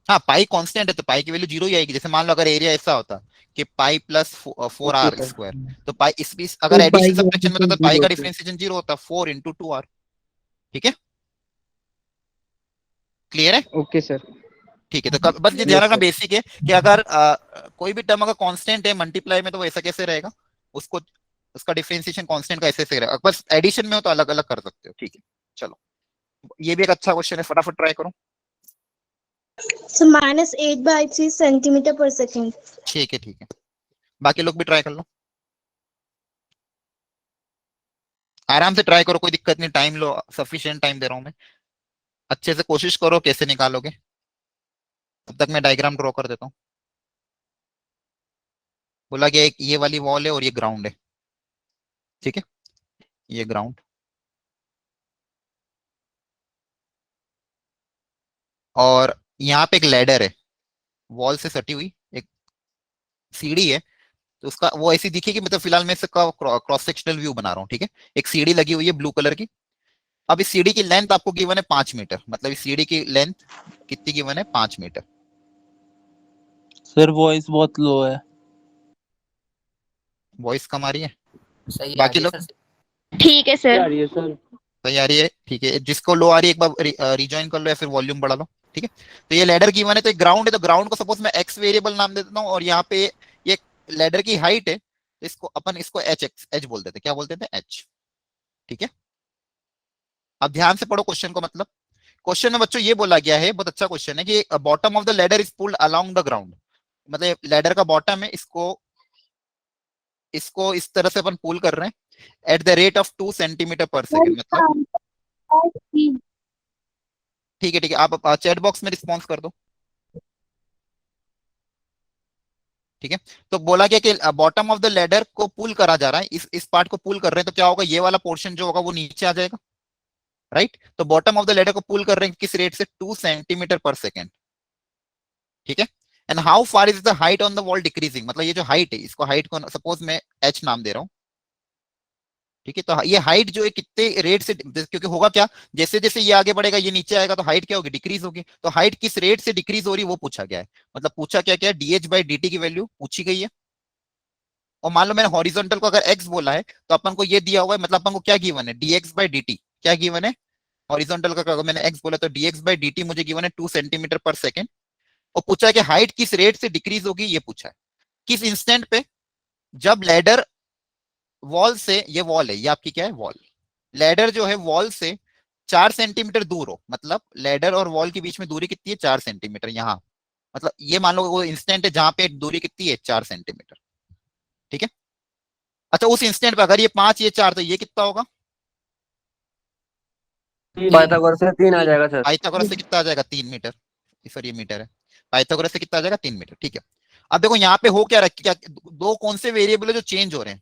हाँ पाई कांस्टेंट है तो पाई की वैल्यू 0 ही आएगी। जैसे मान लो अगर एरिया ऐसा होता कि पाई प्लस 4r², तो पाई इस अगर एडिशन सब्ट्रैक्शन में होता तो पाई का डिफरेंशिएशन 0 होता, 4 × 2r, ठीक है, क्लियर है? Okay sir. ठीक है, तो बस ये ध्यान रखना बेसिक है कि अगर कोई भी टर्म अगर कांस्टेंट है मल्टीप्लाई में तो वो ऐसा कैसे रहेगा, उसको उसका डिफरेंशिएशन कांस्टेंट का ऐसे से रहेगा। बस एडिशन में हो तो अलग अलग कर सकते हो, ठीक है। चलो ये भी एक अच्छा क्वेश्चन है, फटाफट ट्राई करो। So -8/3 cm/s. ठीक है, ठीक है, बाकी लोग भी ट्राई कर लो, आराम से ट्राई करो, कोई दिक्कत नहीं, टाइम लो, सफिशिएंट टाइम दे रहा हूं मैं, अच्छे से कोशिश करो कैसे निकालोगे। तब तक मैं डायग्राम ड्रॉ कर देता हूँ। बोला कि एक ये वाली वॉल है और ये ग्राउंड है, ठीक है, ये ग्राउंड, और यहाँ पे एक लैडर है वॉल से सटी हुई, एक सीढ़ी है, तो उसका वो ऐसी दिखेगी, मतलब फिलहाल मैं इसका क्रॉस सेक्शनल व्यू बना रहा हूँ, ठीक है। एक सीढ़ी लगी हुई है ब्लू कलर की। अब इस सीढ़ी की लेंथ आपको गिवन है 5 मीटर, मतलब इस सीढ़ी की लेंथ कितनी गिवन है 5 मीटर। सर वॉइस बहुत लो है। वॉइस कम आ रही है, सही बाकी आ रही है लोग? सर। ठीक है सर। सही आ रही है, ठीक है, जिसको लो आ रही है एक बार रिजॉइन कर लो या फिर वॉल्यूम बढ़ा लो, ठीक है। तो ये लैडर गिवन है, तो ग्राउंड है, तो ग्राउंड को सपोज मैं एक्स वेरिएबल नाम दे देता हूँ, और यहाँ पे ये लैडर की हाइट है, तो इसको अपन इसको एच बोल देते, क्या बोलते थे, एच, ठीक है। अब ध्यान से पढ़ो क्वेश्चन को, मतलब क्वेश्चन में बच्चों ये बोला गया है, बहुत अच्छा क्वेश्चन है, कि bottom of the ladder is pulled along the ground, मतलब लैडर का बॉटम है, इसको इस तरह से अपन पुल कर रहे हैं एट द रेट ऑफ 2 सेंटीमीटर/सेकंड, मतलब ठीक है, ठीक है, आप चैट बॉक्स में रिस्पॉन्स कर दो, ठीक है। तो बोला गया कि बॉटम ऑफ द लैडर को पुल करा जा रहा है, इस पार्ट को पुल कर रहे हैं, तो क्या होगा, ये वाला पोर्शन जो होगा वो नीचे आ जाएगा, राइट। तो बॉटम ऑफ द लैडर को पुल कर रहे हैं किस रेट से, 2 सेंटीमीटर/सेकंड, ठीक है। And how far is the height on the wall decreasing, मतलब ये जो हाइट है, इसको हाइट को सपोज मैं एच नाम दे रहा हूँ, ठीक है। तो ये हाइट जो है कितने रेट से, क्योंकि होगा क्या, जैसे जैसे ये आगे बढ़ेगा ये नीचे आएगा, तो हाइट क्या होगी, डिक्रीज होगी। तो हाइट किस रेट से डिक्रीज हो रही है वो पूछा गया है, मतलब पूछा क्या क्या, dh/dt की वैल्यू पूछी गई है। और मान लो मैंने हॉरिजॉन्टल को अगर x बोला है, तो अपन को ये दिया हुआ है, मतलब अपन को क्या गिवन है, dx/dt, क्या गिवन है, हॉरिजॉन्टल का अगर मैंने x बोला तो dx/dt मुझे गिवन है 2 सेंटीमीटर/सेकंड, और पूछा है कि हाइट किस रेट से डिक्रीज होगी, ये पूछा है, किस इंस्टेंट पे, जब लैडर वॉल से, ये वॉल है, ये आपकी क्या है, वॉल, लैडर जो है वॉल से 4 सेंटीमीटर दूर हो, मतलब लैडर और वॉल के बीच में दूरी कितनी है, 4 सेंटीमीटर, यहाँ मतलब ये मान लो वो इंस्टेंट है जहां पे दूरी कितनी है, 4 सेंटीमीटर, ठीक है। अच्छा उस इंस्टेंट पे अगर ये 5 ये 4, तो ये कितना होगा, पाइथागोरस से 3 आ जाएगा सर। पाइथागोरस से कितना आ जाएगा, 3 मीटर, सर ये मीटर है, पाइथागोरस से कितना आ जाएगा, 3 मीटर, ठीक है। अब देखो यहाँ पे हो क्या रखा, दो कौन से वेरिएबल है जो चेंज हो रहे हैं,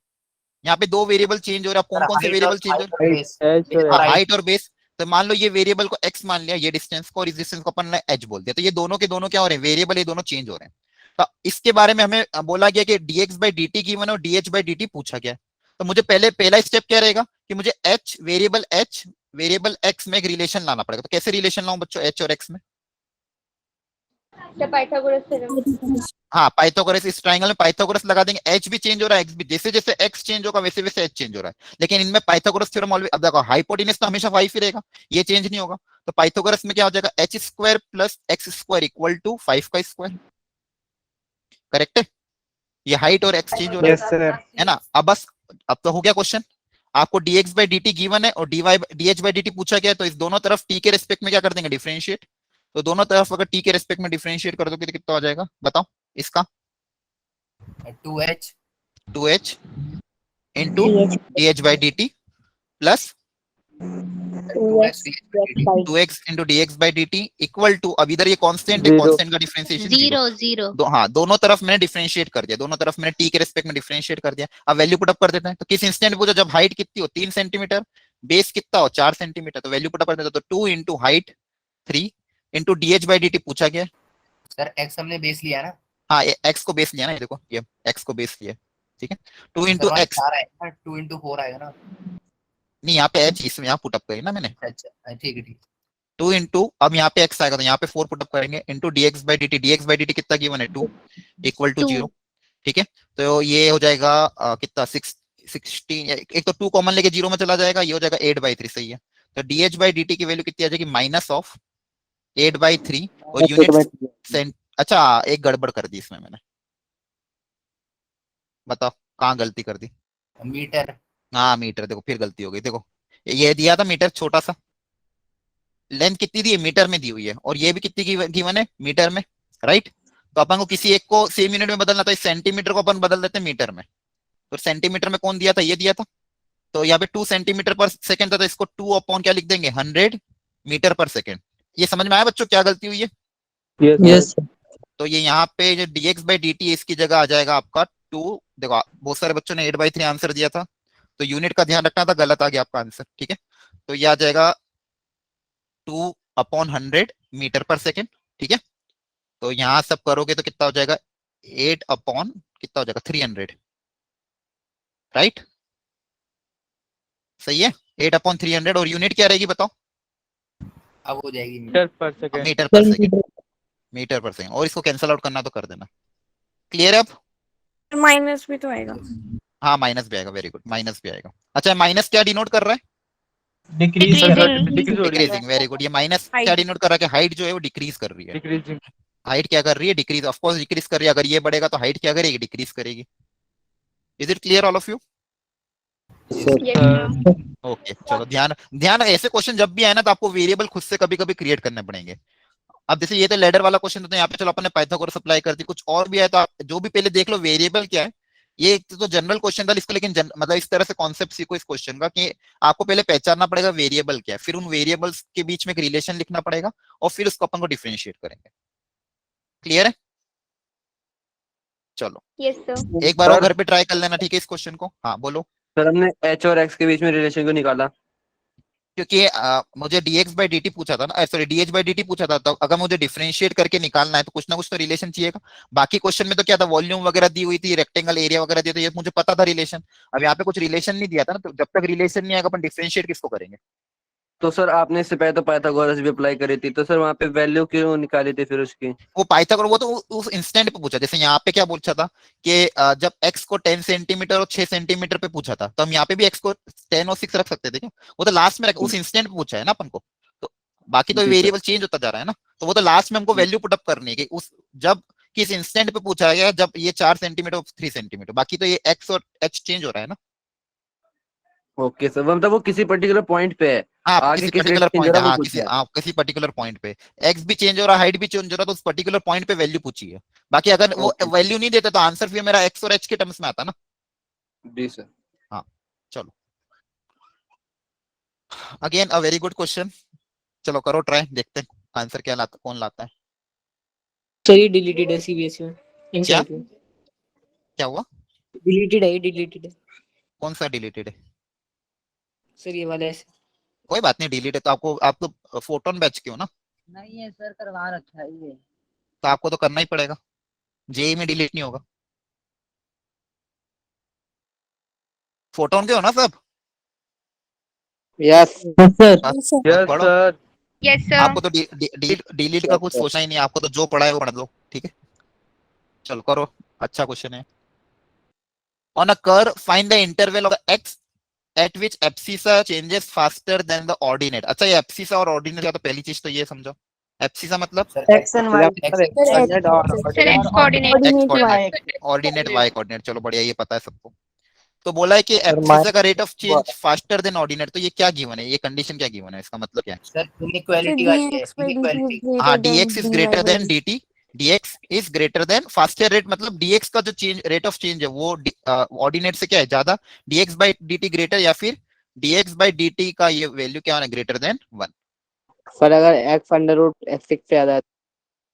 यहाँ पे 2 वेरिएबल चेंज हो रहे हैं, कौन कौन से वेरिएबल चेंज हो रहे हैं, हाइट और बेस। तो मान लो ये वेरिएबल को x मान लिया, ये डिस्टेंस को, और इस डिस्टेंस को अपन ने h बोल दिया, तो ये दोनों के दोनों क्या हो रहे हैं, वेरिएबल, ये दोनों चेंज हो रहे हैं। तो इसके बारे में हमें बोला गया कि dx by dt गिवन और dh by dt पूछा गया है। तो मुझे पहला स्टेप क्या रहेगा कि मुझे h वेरिएबल x में एक रिलेशन लाना पड़ेगा। तो कैसे रिलेशन लाऊं बच्चों h और x में? Pythagoras theorem. हाँ, पाइथागोरस, इस ट्रायंगल में पाइथागोरस लगा देंगे, h भी चेंज हो रहा है, x भी, जैसे जैसे x चेंज होगा वैसे वैसे h चेंज हो रहा है। लेकिन इनमें पाइथागोरस थ्योरम ऑलवेज, अब देखो हाइपोटेनस तो हमेशा 5 ही रहेगा, ये चेंज नहीं होगा। तो पाइथागोरस में क्या हो जाएगा, h square plus x square equal to 5 का स्क्वायर। करेक्ट है? ये हाइट और x चेंज हो रहा यस सर। है ना। अब बस, अब तो हो गया क्वेश्चन। आपको dx by dt गिवन है और dh by dt पूछा गया है, तो इस दोनों तरफ t के रेस्पेक्ट में क्या कर देंगे, डिफरेंशिएट। तो दोनों तरफ अगर t के रेस्पेक्ट में डिफरेंशिएट कर दोगे तो कितना हो जाएगा बताओ इसका? 2h 2h into dh by dt plus 2x 2x into dx by dt equal to, अब इधर ये कांस्टेंट है, Zero. कांस्टेंट का डिफरेंशिएशन जीरो। जीरो। हाँ, दोनों तरफ मैंने डिफरेंशिएट कर दिया, दोनों तरफ मैंने t के रेस्पेक्ट में डिफरेंशिएट कर दिया। अब वैल्यू पुट अप कर देते हैं। तो किस इंस्टेंट पूछा, जब हाइट कितनी हो 3 सेंटीमीटर, बेस कितना हो 4 सेंटीमीटर, तो वैल्यू पुट अप कर देते। तो 2 into height 3 into dh by dt पूछा गया। सर x हमने बेस लिया ना, हाँ, ये x को बेस लिया ना, ये देखो ये x को बेस लिया, ठीक है। 2 इंटू सर x, 4 आएगा, 2 into 4 आएगा ना। नहीं यहाँ पे h, इसमें यहाँ पुट अप करी ना मैंने। अच्छा ठीक है ठीक है। 2 इंटू, अब यहाँ पे x आएगा तो यहाँ पे 4 पुट अप करेंगे, इंटू dx by dt कितना गिवन है 2 इक्वल टू 0, ठीक है। तो ये हो जाएगा कितना 16, एक तो 2 कॉमन लेके 0 में चला जाएगा, ये हो जाएगा 8/3, सही है। तो dh by dt की वैल्यू कितनी आ जाएगी, माइनस ऑफ 8/3 और यूनिट। अच्छा, एक गड़बड़ कर दी इसमें मैंने, बताओ कहाँ गलती कर दी? मीटर। हाँ मीटर, देखो फिर गलती हो गई। देखो ये दिया था मीटर छोटा सा, लेंथ कितनी दी है मीटर में दी हुई है, और ये भी कितनी गिवन है मीटर में, राइट। तो अपन को किसी एक को सेम यूनिट में बदलना था, इस सेंटीमीटर को अपन बदल देते हैं मीटर में। तो सेंटीमीटर में कौन दिया था, ये दिया था। तो यहाँ पे 2 सेंटीमीटर पर सेकंड था, तो इसको 2 अपॉन क्या लिख देंगे 100 मीटर पर सेकंड। ये समझ में आया बच्चों क्या गलती हुई है? यस तो ये यहाँ पे जो dx by dt इसकी जगह आ जाएगा आपका 2। देखो बहुत सारे बच्चों ने 8/3 आंसर दिया था, तो यूनिट का ध्यान रखना था, गलत आ गया आपका आंसर, ठीक है। तो ये आ जाएगा 2/100 मीटर पर सेकेंड, ठीक है। तो यहां सब करोगे तो कितना हो जाएगा 8 अपॉन कितना हो जाएगा 300, राइट, सही है। 8/300 और यूनिट क्या रहेगी बताओ? अब हो जाएगी मीटर पर सेकंड। मीटर पर सेकेंड, मीटर पर सेकेंड। और इसको कैंसिल आउट करना तो कर देना। क्लियर है अब? माइनस भी तो आएगा। हाँ माइनस भी आएगा, वेरी गुड, माइनस भी आएगा। अच्छा, माइनस क्या डिनोट कर रहा है? Decreasing, very good. ये माइनस क्या डिनोट कर रहा है कि हाइट जो है वो डिक्रीज कर रही है। डिक्रीजिंग। हाइट क्या कर रही है, डिक्रीज, ऑफ कोर्स डिक्रीज कर रही है। अगर ये बढ़ेगा तो हाइट क्या करेगी, डिक्रीज करेगी। Is it clear all of you? Okay, चलो ध्यान ध्यान, ऐसे क्वेश्चन जब भी आए ना तो आपको वेरिएबल खुद से कभी कभी क्रिएट करने पड़ेंगे। अब जैसे ये तो लैडर वाला क्वेश्चन था, तो यहाँ पे चलो अपन ने पाइथागोरस अप्लाई कर दी। कुछ और भी है तो आप जो भी पहले देख लो वेरिएबल क्या है। ये एक तो जनरल क्वेश्चन था इसको, लेकिन मतलब इस तरह से कॉन्सेप्ट सीखो इस क्वेश्चन का कि आपको पहले पहचानना पड़ेगा वेरिएबल क्या है, फिर उन वेरिएबल्स के बीच में एक रिलेशन लिखना पड़ेगा और फिर उसको अपन को डिफरेंशिएट करेंगे। क्लियर है? चलो यस सर। एक बार और घर पे ट्राई कर लेना, ठीक है, इस क्वेश्चन को। हाँ बोलो। सर हमने h और x के बीच में रिलेशन को निकाला। क्योंकि मुझे dx by dt पूछा था ना, सॉरी dh by dt पूछा था, तो अगर मुझे डिफरेंशिएट करके निकालना है तो कुछ ना कुछ तो रिलेशन चाहिएगा। बाकी क्वेश्चन में तो क्या था, वॉल्यूम वगैरह दी हुई थी, रेक्टेंगल एरिया वगैरह दिया था, ये मुझे पता था रिलेशन। अब यहाँ पे कुछ रिलेशन नहीं दिया था ना, तो जब तक रिलेशन नहीं आएगा अपन डिफरेंशिएट किसको करेंगे? तो सर आपने इससे पहले तो पाइथागोरस भी अप्लाई करी थी, तो सर वहाँ पे वैल्यू क्यों निकाली थी फिर उसकी? वो पाइथागोरस, वो तो उस इंस्टेंट पे पूछा। जैसे यहाँ पे क्या पूछा था कि जब x को 10 सेंटीमीटर और 6 सेंटीमीटर पे पूछा था, तो हम यहाँ पे भी x को 10 और 6 रख सकते थे क्या? वो तो लास्ट में उस इंस्टेंट पे पूछा है ना अपन को। तो बाकी तो वेरिएबल चेंज होता जा रहा है ना, तो वो तो लास्ट में हमको वैल्यू पुट अप करनी है कि उस जब किस इंस्टेंट पे पूछा गया, जब ये 4 सेंटीमीटर और 3 सेंटीमीटर। बाकी तो ये x और h चेंज हो रहा है ना। ओके सर, मतलब वो किसी पर्टिकुलर पॉइंट पे है। हाँ, आगे किसी किस पर्टिकुलर रेट पॉइंट, हाँ किसी किसी पर्टिकुलर पॉइंट पे x भी चेंज हो रहा है, हाइट भी चेंज हो रहा है, तो उस पर्टिकुलर पॉइंट पे वैल्यू पूछी है। बाकी अगर वो वैल्यू नहीं देते तो आंसर फिर मेरा x और h के टर्म्स में आता ना। जी सर। हाँ चलो, again a very good question. चलो करो ट्राई, देखते हैं आंसर क्या लाता, कौन लाता है। सर ये डिलीटेड है सीबीएसई में, क्या इनसाइड में क्या हुआ? डिलीटेड है, डिलीटेड है कौन सा डिलीटेड है? सर, ये वाला है। कोई बात नहीं, डिलीट है तो आपको, आप तो फोटोन बैच के हो ना। नहीं है सर, करवा रखा है ये। तो आपको तो करना ही पड़ेगा। जेई में डिलीट नहीं होगा। फोटोन के हो ना सब? यस सर बस यस पढ़ो। Sir Yes, sir. आपको तो डिलीट का कुछ सोचना ही नहीं है, आपको तो जो पढ़ा है वो पढ़ लो, ठीक है। चलो करो, अच्छा क्वेश्चन है। On a curve find the interval of x eight which abscissa changes faster then the ordinate. अच्छा, ये एब्सिसा और ऑर्डिनेट का तो पहली चीज तो ये समझो, एब्सिसा मतलब sir X and Y coordinate और Sir, X coordinate. X coordinate, ordinate Y coordinate, चलो बढ़िया, ये पता है सबको। तो बोला है कि एब्सिसा का rate of change faster than ordinate, तो ये क्या गिवन है, ये कंडीशन क्या गिवन है, इसका मतलब क्या है? सर इनइक्वालिटी वाली है, इनइक्वालिटी। हाँ, dx is greater then dt, dx is greater then faster rate, मतलब dx का जो चेंज रेट ऑफ चेंज है वो ऑर्डिनेट से क्या है ज्यादा, dx बाई dt ग्रेटर, या फिर dx बाई dt का ये वैल्यू क्या होना, ग्रेटर देन 1। पर अगर एक्स अंडर रूट एक्स से ज्यादा है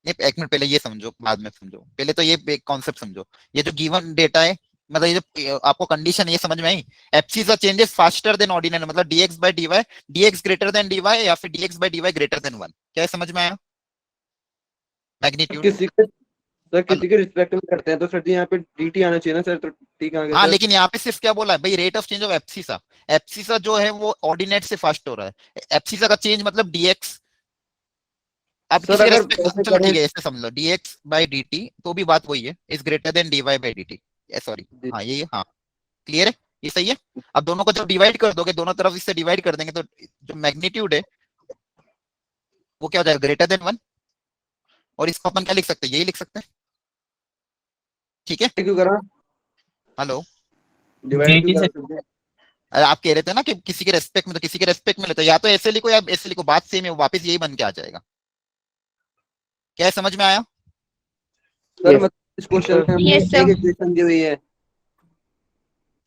नहीं, एक मिनट पहले ये समझो, बाद में समझो, पहले तो ये कॉन्सेप्ट समझो। ये जो गिवन डेटा है, मतलब ये जो आपको कंडीशन ये समझ में आई, abscissa changes faster than ordinate, मतलब dx by dy, dx greater than dy या फिर dx by dy greater than 1, क्या समझ में आया? मैग्नीट्यूड। किसी के सर किसी के रिस्पेक्ट में करते हैं तो सर जी यहाँ पे dt आना चाहिए ना सर, तो ठीक आ गया हाँ, सर। लेकिन यहाँ पे सिर्फ क्या बोला है भाई, rate of change of abscissa, abscissa जो है वो ऑर्डिनेट से फास्ट हो रहा है, एब्सिसा का चेंज मतलब dx। अब सर किसी के अगर रेस्पेक्ट, ऐसे चलो करें ठीक है, ऐसे समझ लो dx बाई dt, तो भी बात वही है, is greater than dy by dt, sorry, हाँ ये हाँ, क्लियर है, ये सही है। अब दोनों को जब डिवाइड कर दोगे, दोनों तरफ इससे डिवाइड कर देंगे, तो जो मैग्नीट्यूड है वो क्या हो जाएगा, ग्रेटर देन 1। और इसको अपन क्या लिख सकते हैं, यही लिख सकते हैं, ठीक है। क्यों करा, हेलो, डिवाइड क्यों करा? अरे आप कह रहे थे ना कि किसी के रेस्पेक्ट में, तो किसी के रेस्पेक्ट में लेते हैं, या तो ऐसे लिखो या ऐसे लिखो, बात सेम है, वापस यही बन के आ जाएगा। क्या है, समझ में आया? सर मतलब इस क्वेश्चन में हमें Yes, sir. एक इक्वेशन दी हुई है।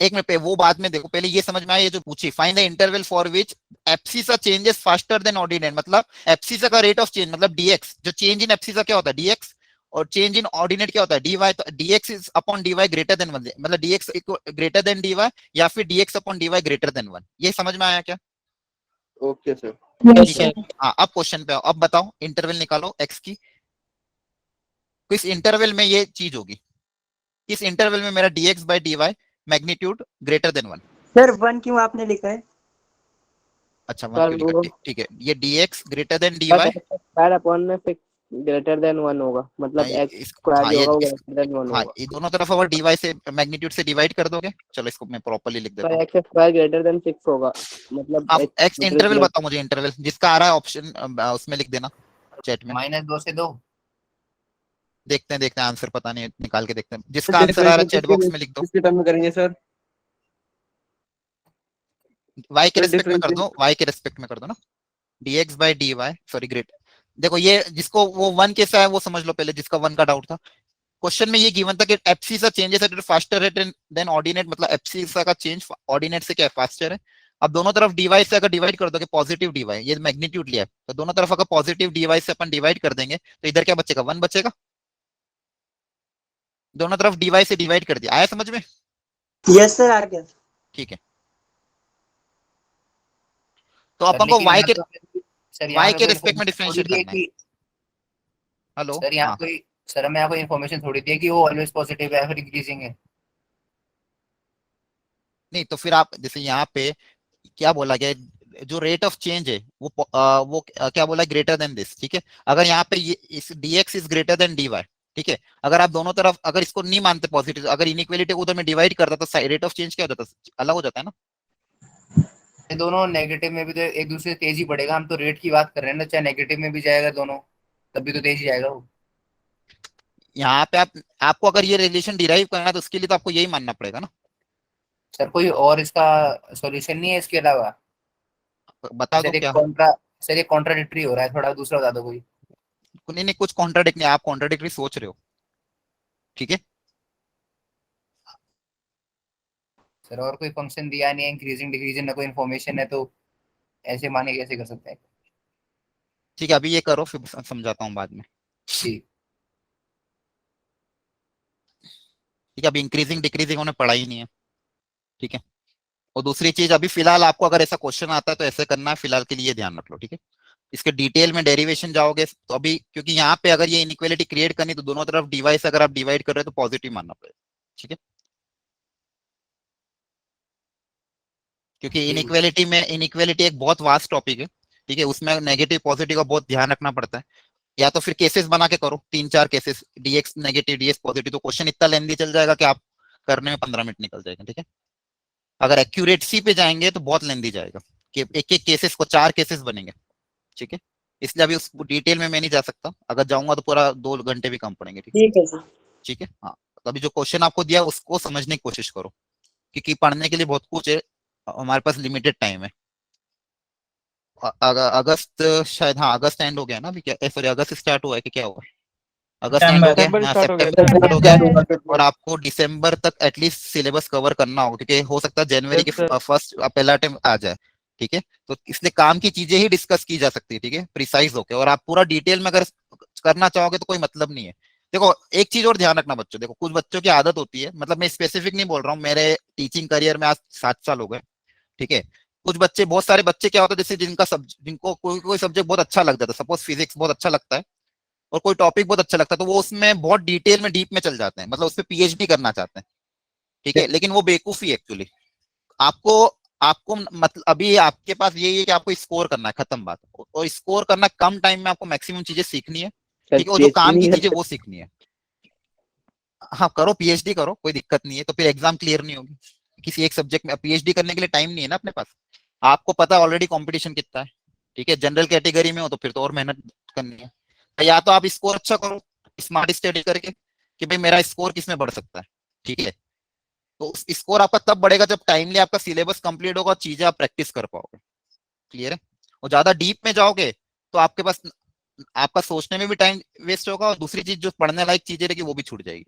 एक मिनट पे वो बाद में देखो, पहले ये समझ में आया, ये जो पूछी, find the interval for which abscissa changes faster than ordinate, मतलब एब्सिसा का रेट ऑफ चेंज, मतलब dx, जो चेंज इन एब्सिसा क्या होता है dx, और चेंज इन ऑर्डिनेट क्या होता है dy, तो dx is upon dy greater than 1, मतलब dx ग्रेटर देन dy, या फिर dx upon dy greater than 1, ये समझ में आया क्या? Okay sir. ठीक है, हाँ अब क्वेश्चन पे आओ, अब बताओ इंटरवल निकालो x की, तो इस इंटरवल में ये चीज होगी, इस इंटरवल में मेरा dx by dy magnitude greater than 1। Sir 1 क्यों आपने लिखा है? अच्छा 1 सर क्यों लिखा, वो ठीक है, ये dx greater than dy, square upon में फिक्स ग्रेटर देन 1 होगा, मतलब एक्स स्क्वायर हाँ जो ये होगा वो ग्रेटर देन 1 हाँ, होगा। ये दोनों तरफ अगर dy से मैग्नीट्यूड से डिवाइड कर दोगे, चलो इसको मैं प्रॉपर्ली लिख देता पर हूँ। एक्स स्क्वायर ग्रेटर देन 6 होगा, मतलब आप x x इंटरवल बताओ मुझे, इंटरवल जिसका आ रहा है ऑप्शन उसमें लिख देना चैट में। -2 से 2। देखते हैं आंसर, पता नहीं, निकाल के देखते हैं, जिसका आंसर आ रहा है चैट बॉक्स में लिख दो। किसके टर्म में करेंगे सर? y के सर रेस्पेक्ट में कर दो, y के रेस्पेक्ट में कर दो ना, dx by dy, sorry great, देखो ये जिसको वो 1 कैसा है वो समझ लो पहले, जिसका 1 का डाउट था। क्वेश्चन में ये गिवन था कि abscissa changes at faster rate than ordinate, मतलब एब्सिसा का चेंज ऑर्डिनेट से क्या फास्टर है। अब दोनों तरफ dy से अगर डिवाइड कर दोगे, पॉजिटिव dy, ये मैग्नीट्यूड लिया है, तो दोनों तरफ अगर पॉजिटिव dy से अपन डिवाइड कर देंगे, तो इधर क्या बचेगा, 1 बचेगा। दोनों तरफ dy से डिवाइड कर दिया, आया समझ में? यस सर, आ गया। ठीक है, तो अपन को y के रेस्पेक्ट में डिफरेंशिएट करना है। हेलो, सर यहाँ हाँ कोई, सर हमें यहाँ कोई इन्फॉर्मेशन थोड़ी दी है कि वो ऑलवेज पॉजिटिव है फिर इंक्रीजिंग है। नहीं, तो फिर आप जैसे यहाँ पे क्या बोला गया, जो रेट ऑफ चेंज है वो क्या बोला, ग्रेटर देन दिस, ठीक है। अगर यहाँ पे ये इस dx is greater than dy, ठीक है, अगर आप दोनों तरफ अगर इसको नहीं मानते पॉजिटिव, अगर इनइक्वालिटी उधर में डिवाइड करता तो रेट ऑफ चेंज क्या हो जाता, अलग हो जाता है ना। ये दोनों नेगेटिव में भी तो एक दूसरे से तेज ही बढ़ेगा, हम तो रेट की बात कर रहे हैं ना, चाहे नेगेटिव में भी जाएगा दोनों तब भी तो तेज ही जाएगा वो। यहाँ पे आपको अगर ये रिलेशन डिराइव करना है तो उसके लिए तो आपको यही मानना पड़ेगा ना। सर कोई और इसका सॉल्यूशन नहीं है इसके अलावा? बता दो सर एक क्या। कॉन्ट्रा सर एक कॉन्ट्राडिक्टरी हो रहा है थोड़ा, दूसरा बता दो कोई। नहीं नहीं, कुछ कॉन्ट्राडिक्ट नहीं, आप कॉन्ट्राडिक्टरी सोच रहे हो, ठीक है। सर और कोई फंक्शन दिया नहीं है, इंक्रीजिंग डिक्रीजिंग ना कोई इन्फॉर्मेशन है, तो ऐसे माने कैसे कर सकते हैं? ठीक है, अभी ये करो फिर समझाता हूँ बाद में। ठीक ठीक है, अभी इंक्रीजिंग डिक्रीजिंग उन्हें पढ़ा ही नहीं है, ठीक है। और दूसरी चीज, अभी फिलहाल आपको अगर ऐसा क्वेश्चन आता है तो ऐसे करना है, फिलहाल के लिए ध्यान रख लो, ठीक है। इसके डिटेल में डेरिवेशन जाओगे तो अभी, क्योंकि यहाँ पे अगर ये इनइक्वालिटी क्रिएट करनी तो दोनों तरफ डिवाइस अगर आप डिवाइड कर रहे हो तो पॉजिटिव मानना पड़ेगा, ठीक है। क्योंकि इनइक्वालिटी एक बहुत वास्ट टॉपिक है, ठीक है, उसमें नेगेटिव पॉजिटिव का बहुत ध्यान रखना पड़ता है। या तो फिर केसेस बना के करो, 3-4 cases, d x negative d x positive, तो क्वेश्चन इतना लेंदी चल जाएगा कि आप करने में 15 मिनट निकल जाएगा, ठीक है। अगर एक्यूरेसी पे जाएंगे तो बहुत लेंदी जाएगा कि एक एक केसेस को 4 केसेस बनेंगे, ठीक है। इसलिए अभी उस डिटेल में मैं नहीं जा सकता, अगर जाऊंगा तो पूरा 2 घंटे भी कम पड़ेंगे, ठीक ठीक है सर। ठीक है। हाँ, तो अभी जो क्वेश्चन आपको दिया उसको समझने की कोशिश करो, क्योंकि पढ़ने के लिए बहुत कुछ है, हमारे पास लिमिटेड टाइम है। अगस्त शायद, हाँ अगस्त एंड हो गया ना अभी, क्या सॉरी अगस्त स्टार्ट हुआ है कि क्या हुआ, अगस्त एंड हो गया, हाँ सितंबर स्टार्ट हो गया, और आपको दिसंबर तक एटलीस्ट सिलेबस कवर करना होगा, क्योंकि हो सकता है जनवरी के फर्स्ट पहला टाइम आ जाए, ठीक है। तो इसलिए काम की चीजें ही डिस्कस की जा सकती है, ठीक है, प्रिसाइज होके। और आप पूरा डिटेल में अगर करना चाहोगे तो कोई मतलब नहीं है। देखो एक चीज और ध्यान रखना बच्चों, देखो कुछ बच्चों की आदत होती है, मतलब मैं स्पेसिफिक नहीं बोल रहा हूँ, मेरे टीचिंग करियर में आज 7 साल हो गए, ठीक है। कुछ बच्चे, बहुत सारे बच्चे क्या होता है, जैसे जिनको कोई कोई सब्जेक्ट बहुत अच्छा लग जाता है, सपोज फिजिक्स बहुत अच्छा लगता है और कोई टॉपिक बहुत अच्छा लगता है, तो वो उसमें बहुत डिटेल में डीप में चल जाते हैं, मतलब उसमें पीएचडी करना चाहते हैं, ठीक है। लेकिन वो बेवकूफी एक्चुअली, आपको आपको मतलब अभी आपके पास ये है कि आपको स्कोर करना है, खत्म बात। और स्कोर करना कम टाइम में, आपको मैक्सिमम चीजें सीखनी है, ठीक है, और जो काम की चीजें वो सीखनी है। हाँ करो, पीएचडी करो, कोई दिक्कत नहीं है, तो फिर एग्जाम क्लियर नहीं होगी किसी एक सब्जेक्ट में। पीएचडी करने के लिए टाइम नहीं है ना अपने पास, आपको पता है ऑलरेडी कंपटीशन कितना है, ठीक है। जनरल कैटेगरी में हो तो फिर तो और मेहनत करनी है। या तो आप स्कोर अच्छा करो स्मार्ट स्टडी करके कि भाई मेरा स्कोर किस में बढ़ सकता है, ठीक है। तो स्कोर आपका तब बढ़ेगा जब टाइमली आपका सिलेबस कंप्लीट होगा और चीजें आप प्रैक्टिस कर पाओगे, क्लियर है। और ज्यादा डीप में जाओगे तो आपके पास, आपका सोचने में भी टाइम वेस्ट होगा, और दूसरी चीज जो पढ़ने लायक चीजें रहेगी वो भी छूट जाएगी,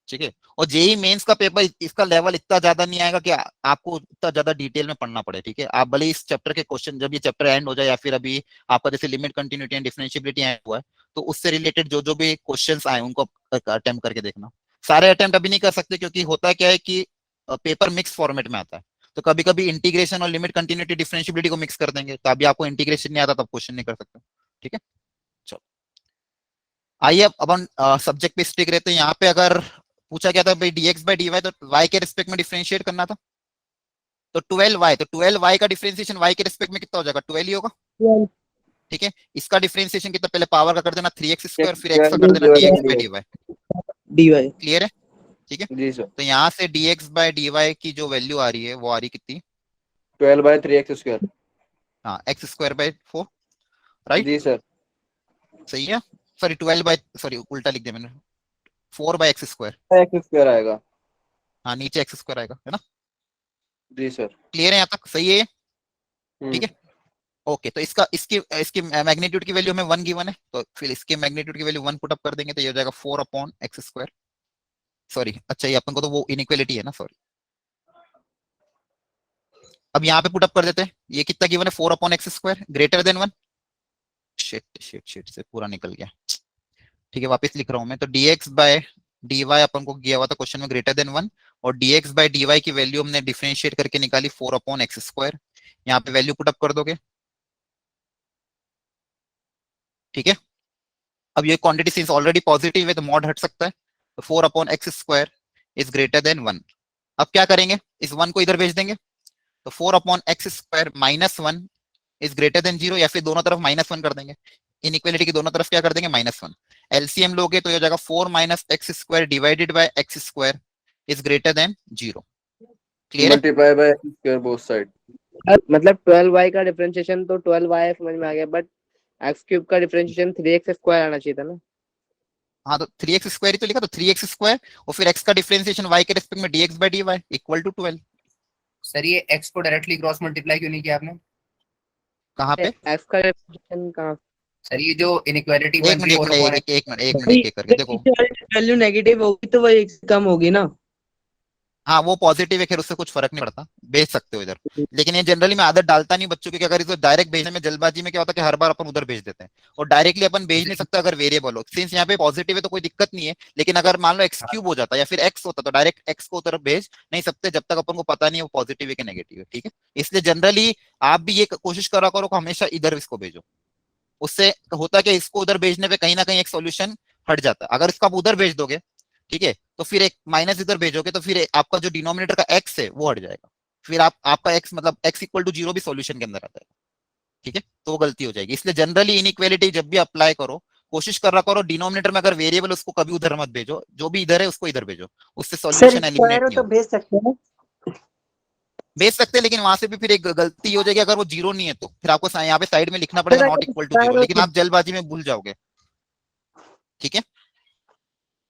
ठीक है। और जेई मेंस का पेपर, इसका लेवल इतना ज्यादा नहीं आएगा कि आपको इतना ज्यादा डिटेल में पढ़ना पड़े, ठीक है। आप भले इस चैप्टर के क्वेश्चन, जब ये चैप्टर एंड हो जाए, या फिर अभी आपका जैसे limit continuity and differentiability and हुआ है, तो उससे रिलेटेड जो जो भी क्वेश्चंस आए उनको अटेम्प्ट करके देखना। सारे अटेम्प्ट अभी नहीं कर सकते, क्योंकि होता क्या है कि पेपर मिक्स फॉर्मेट में आता है, तो कभी कभी इंटीग्रेशन और लिमिट कंटिन्यूटी डिफरेंशियबिलिटी को मिक्स कर देंगे, तो अभी आपको इंटीग्रेशन नहीं आता तो क्वेश्चन नहीं कर सकते, ठीक है। चलो आइए अब हम सब्जेक्ट पे स्टिक रहते हैं। यहाँ पे अगर पूछा गया था भाई dx बाई dy, तो y के रिस्पेक्ट में डिफरेंशिएट करना था, तो 12y, तो 12y का डिफरेंशिएशन y के रिस्पेक्ट में कितना हो जाएगा, 12 ही होगा, ठीक है। इसका डिफरेंशिएशन कितना, पहले पावर का कर देना 3x स्क्वायर, फिर x का कर देना dx by dy, dy clear है, ठीक है। जी सर। तो यहाँ से dx बाई dy की जो वैल्यू आ रही है वो आ रही कितनी, 12/3x²। हाँ x स्क्वायर बाई 4, राइट, जी सर। सही है। सॉरी 12 बाई, सॉरी उल्टा लिख दिया मैंने, 4 बाई x स्क्वायर, x² आएगा। हाँ नीचे x स्क्वायर आएगा, है ना। जी सर। क्लियर है यहाँ तक, सही है, ठीक है। ओके, तो इसका इसकी इसकी मैग्नीट्यूड की वैल्यू हमें 1 गिवन है, तो फिर इसके मैग्नीट्यूड की वैल्यू 1 पुट अप कर देंगे, तो ये हो जाएगा 4/x²। सॉरी, अच्छा ये अपन को तो वो इनइक्वालिटी है ना, सॉरी। अब यहाँ पे पुट अप कर देते हैं, ये कितना गिवन है, 4/x² greater than 1, shit shit shit से पूरा निकल गया, ठीक है। वापस लिख रहा हूं मैं, तो dx बाय dy अपन को दिया हुआ था क्वेश्चन में ग्रेटर देन 1, और dx बाय dy की वैल्यू हमने डिफरेंशिएट करके निकाली 4/x²। यहाँ पे वैल्यू पुट अप कर दोगे, ठीक है। अब ये क्वांटिटी सिंस ऑलरेडी पॉजिटिव है तो मॉड हट सकता है, तो 4/x² इज ग्रेटर देन 1। अब क्या करेंगे, इस 1 को इधर भेज देंगे, तो 4/x² minus 1 is greater than 0, या फिर दोनों तरफ -1 कर देंगे, इनइक्वालिटी की दोनों तरफ क्या कर देंगे, -1। एलसीएम लोगे तो ये हो जाएगा 4 - x² divided by x² is greater than 0, clear है। Multiply by x² both side. मतलब 12y का डिफरेंशिएशन तो 12y समझ में आ गया, बट x³ का डिफरेंशिएशन 3x² आना चाहिए था ना। हाँ तो 3x² ही तो लिखा, तो 3x² और फिर x का डिफरेंशिएशन y के रिस्पेक्ट में dx by dy equal to 12। Sir ये x को डायरेक्टली क्रॉस मल्टीप्लाई क्यों नहीं किया आपने? कहाँ पे, x का डिफरेंशिएशन कहाँ? सर ये जो इनइक्वालिटी एक बन मिनट रही है एक मिनट एक एक करके देखो। वैल्यू नेगेटिव होगी तो वही कम होगी ना। हाँ वो पॉजिटिव है, खैर उससे कुछ फर्क नहीं पड़ता, भेज सकते हो इधर। लेकिन ये जनरली मैं आदत डालता नहीं बच्चों की, कि अगर इसको डायरेक्ट भेजने में जल्दबाजी में क्या होता है कि हर बार अपन उधर भेज देते हैं, और डायरेक्टली अपन भेज नहीं सकते अगर वेरिएबल हो। सिंस यहाँ पे पॉजिटिव है तो कोई दिक्कत नहीं है, लेकिन अगर मान लो एक्स क्यूब हो जाता या फिर एक्स होता तो डायरेक्ट एक्स को उधर भेज नहीं सकते जब तक अपन को पता नहीं है वो पॉजिटिव है कि नेगेटिव है। ठीक है, इसलिए जनरली आप भी ये कोशिश करा करो कि हमेशा इधर इसको भेजो। उससे होता है कि इसको उधर भेजने पे कहीं ना कहीं एक सॉल्यूशन हट जाता है। अगर इसको आप उधर भेज दोगे, ठीक है, तो फिर एक माइनस इधर भेजोगे तो फिर आपका जो डिनोमिनेटर का एक्स है वो हट जाएगा, फिर आपका एक्स मतलब एक्स इक्वल टू 0 भी सॉल्यूशन के अंदर आता है। ठीक है, तो वो गलती हो जाएगी। इसलिए जनरली इनइक्वालिटी जब भी अप्लाई करो, कोशिश कर रहा करो डिनोमिनेटर में अगर वेरिएबल उसको कभी उधर मत भेजो, जो भी इधर है उसको इधर भेजो, उससे सर सॉल्यूशन एलिमिनेट स्क्वायर हो नहीं तो होगा। भेज सकते हैं। भेज सकते हैं, लेकिन वहां से भी फिर एक गलती हो जाएगी, अगर वो जीरो नहीं है तो फिर आपको यहाँ पे साइड में लिखना पड़ेगा सर नॉट अगर इक्वल टू स्क्वायर जीरो, हो लेकिन तो आप जल्दबाजी में भूल जाओगे। ठीक है,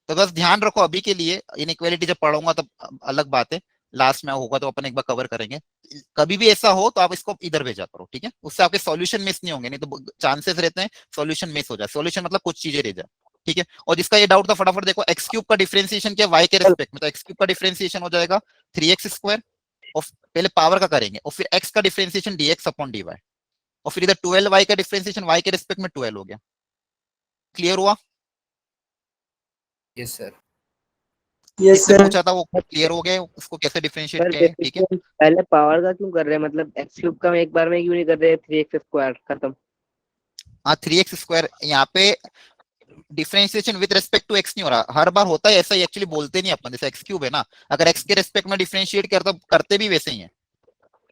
तो बस ध्यान रखो अभी के लिए। इनइक्वालिटी जब पढ़ूंगा तब अलग बात है, लास्ट में होगा तो अपन एक बार कवर करेंगे। कभी भी ऐसा हो तो आप इसको इधर भेजा करो, ठीक है, उससे आपके सॉल्यूशन मिस नहीं होंगे, नहीं तो चांसेस रहते हैं सॉल्यूशन मिस हो जाए। सॉल्यूशन मतलब कुछ चीजें रह जाए। ठीक है, और जिसका ये डाउट था फटाफट देखो, एक्स क्यूब का डिफरेंशिएशन क्या वाई के रेस्पेक्ट में, तो एक्स क्यूब का डिफरेंशिएशन हो जाएगा 3x स्क्वायर, और पहले पावर का करेंगे, और फिर एक्स का डिफरेंशिएशन dx अपॉन dy, और फिर इधर 12y का डिफरेंशिएशन y के रेस्पेक्ट में 12 हो गया। क्लियर हुआ? Yes sir. यस जिससे सर। पूछा था वो क्लियर हो गया, उसको कैसे डिफरेंशिएट सर करेंगे। ठीक है, बेसिकली पहले पावर का क्यों कर रहे हैं, मतलब एक्स क्यूब का एक बार में क्यों नहीं कर रहे, 3x² खत्म। हाँ 3x स्क्वायर यहाँ पे differentiation with respect to X नहीं हो रहा, हर बार होता है ऐसा ही, एक्चुअली बोलते नहीं अपन, जैसे एक्स क्यूब है ना, अगर एक्स के रेस्पेक्ट में डिफरेंशिएट करता करते भी वैसे ही है,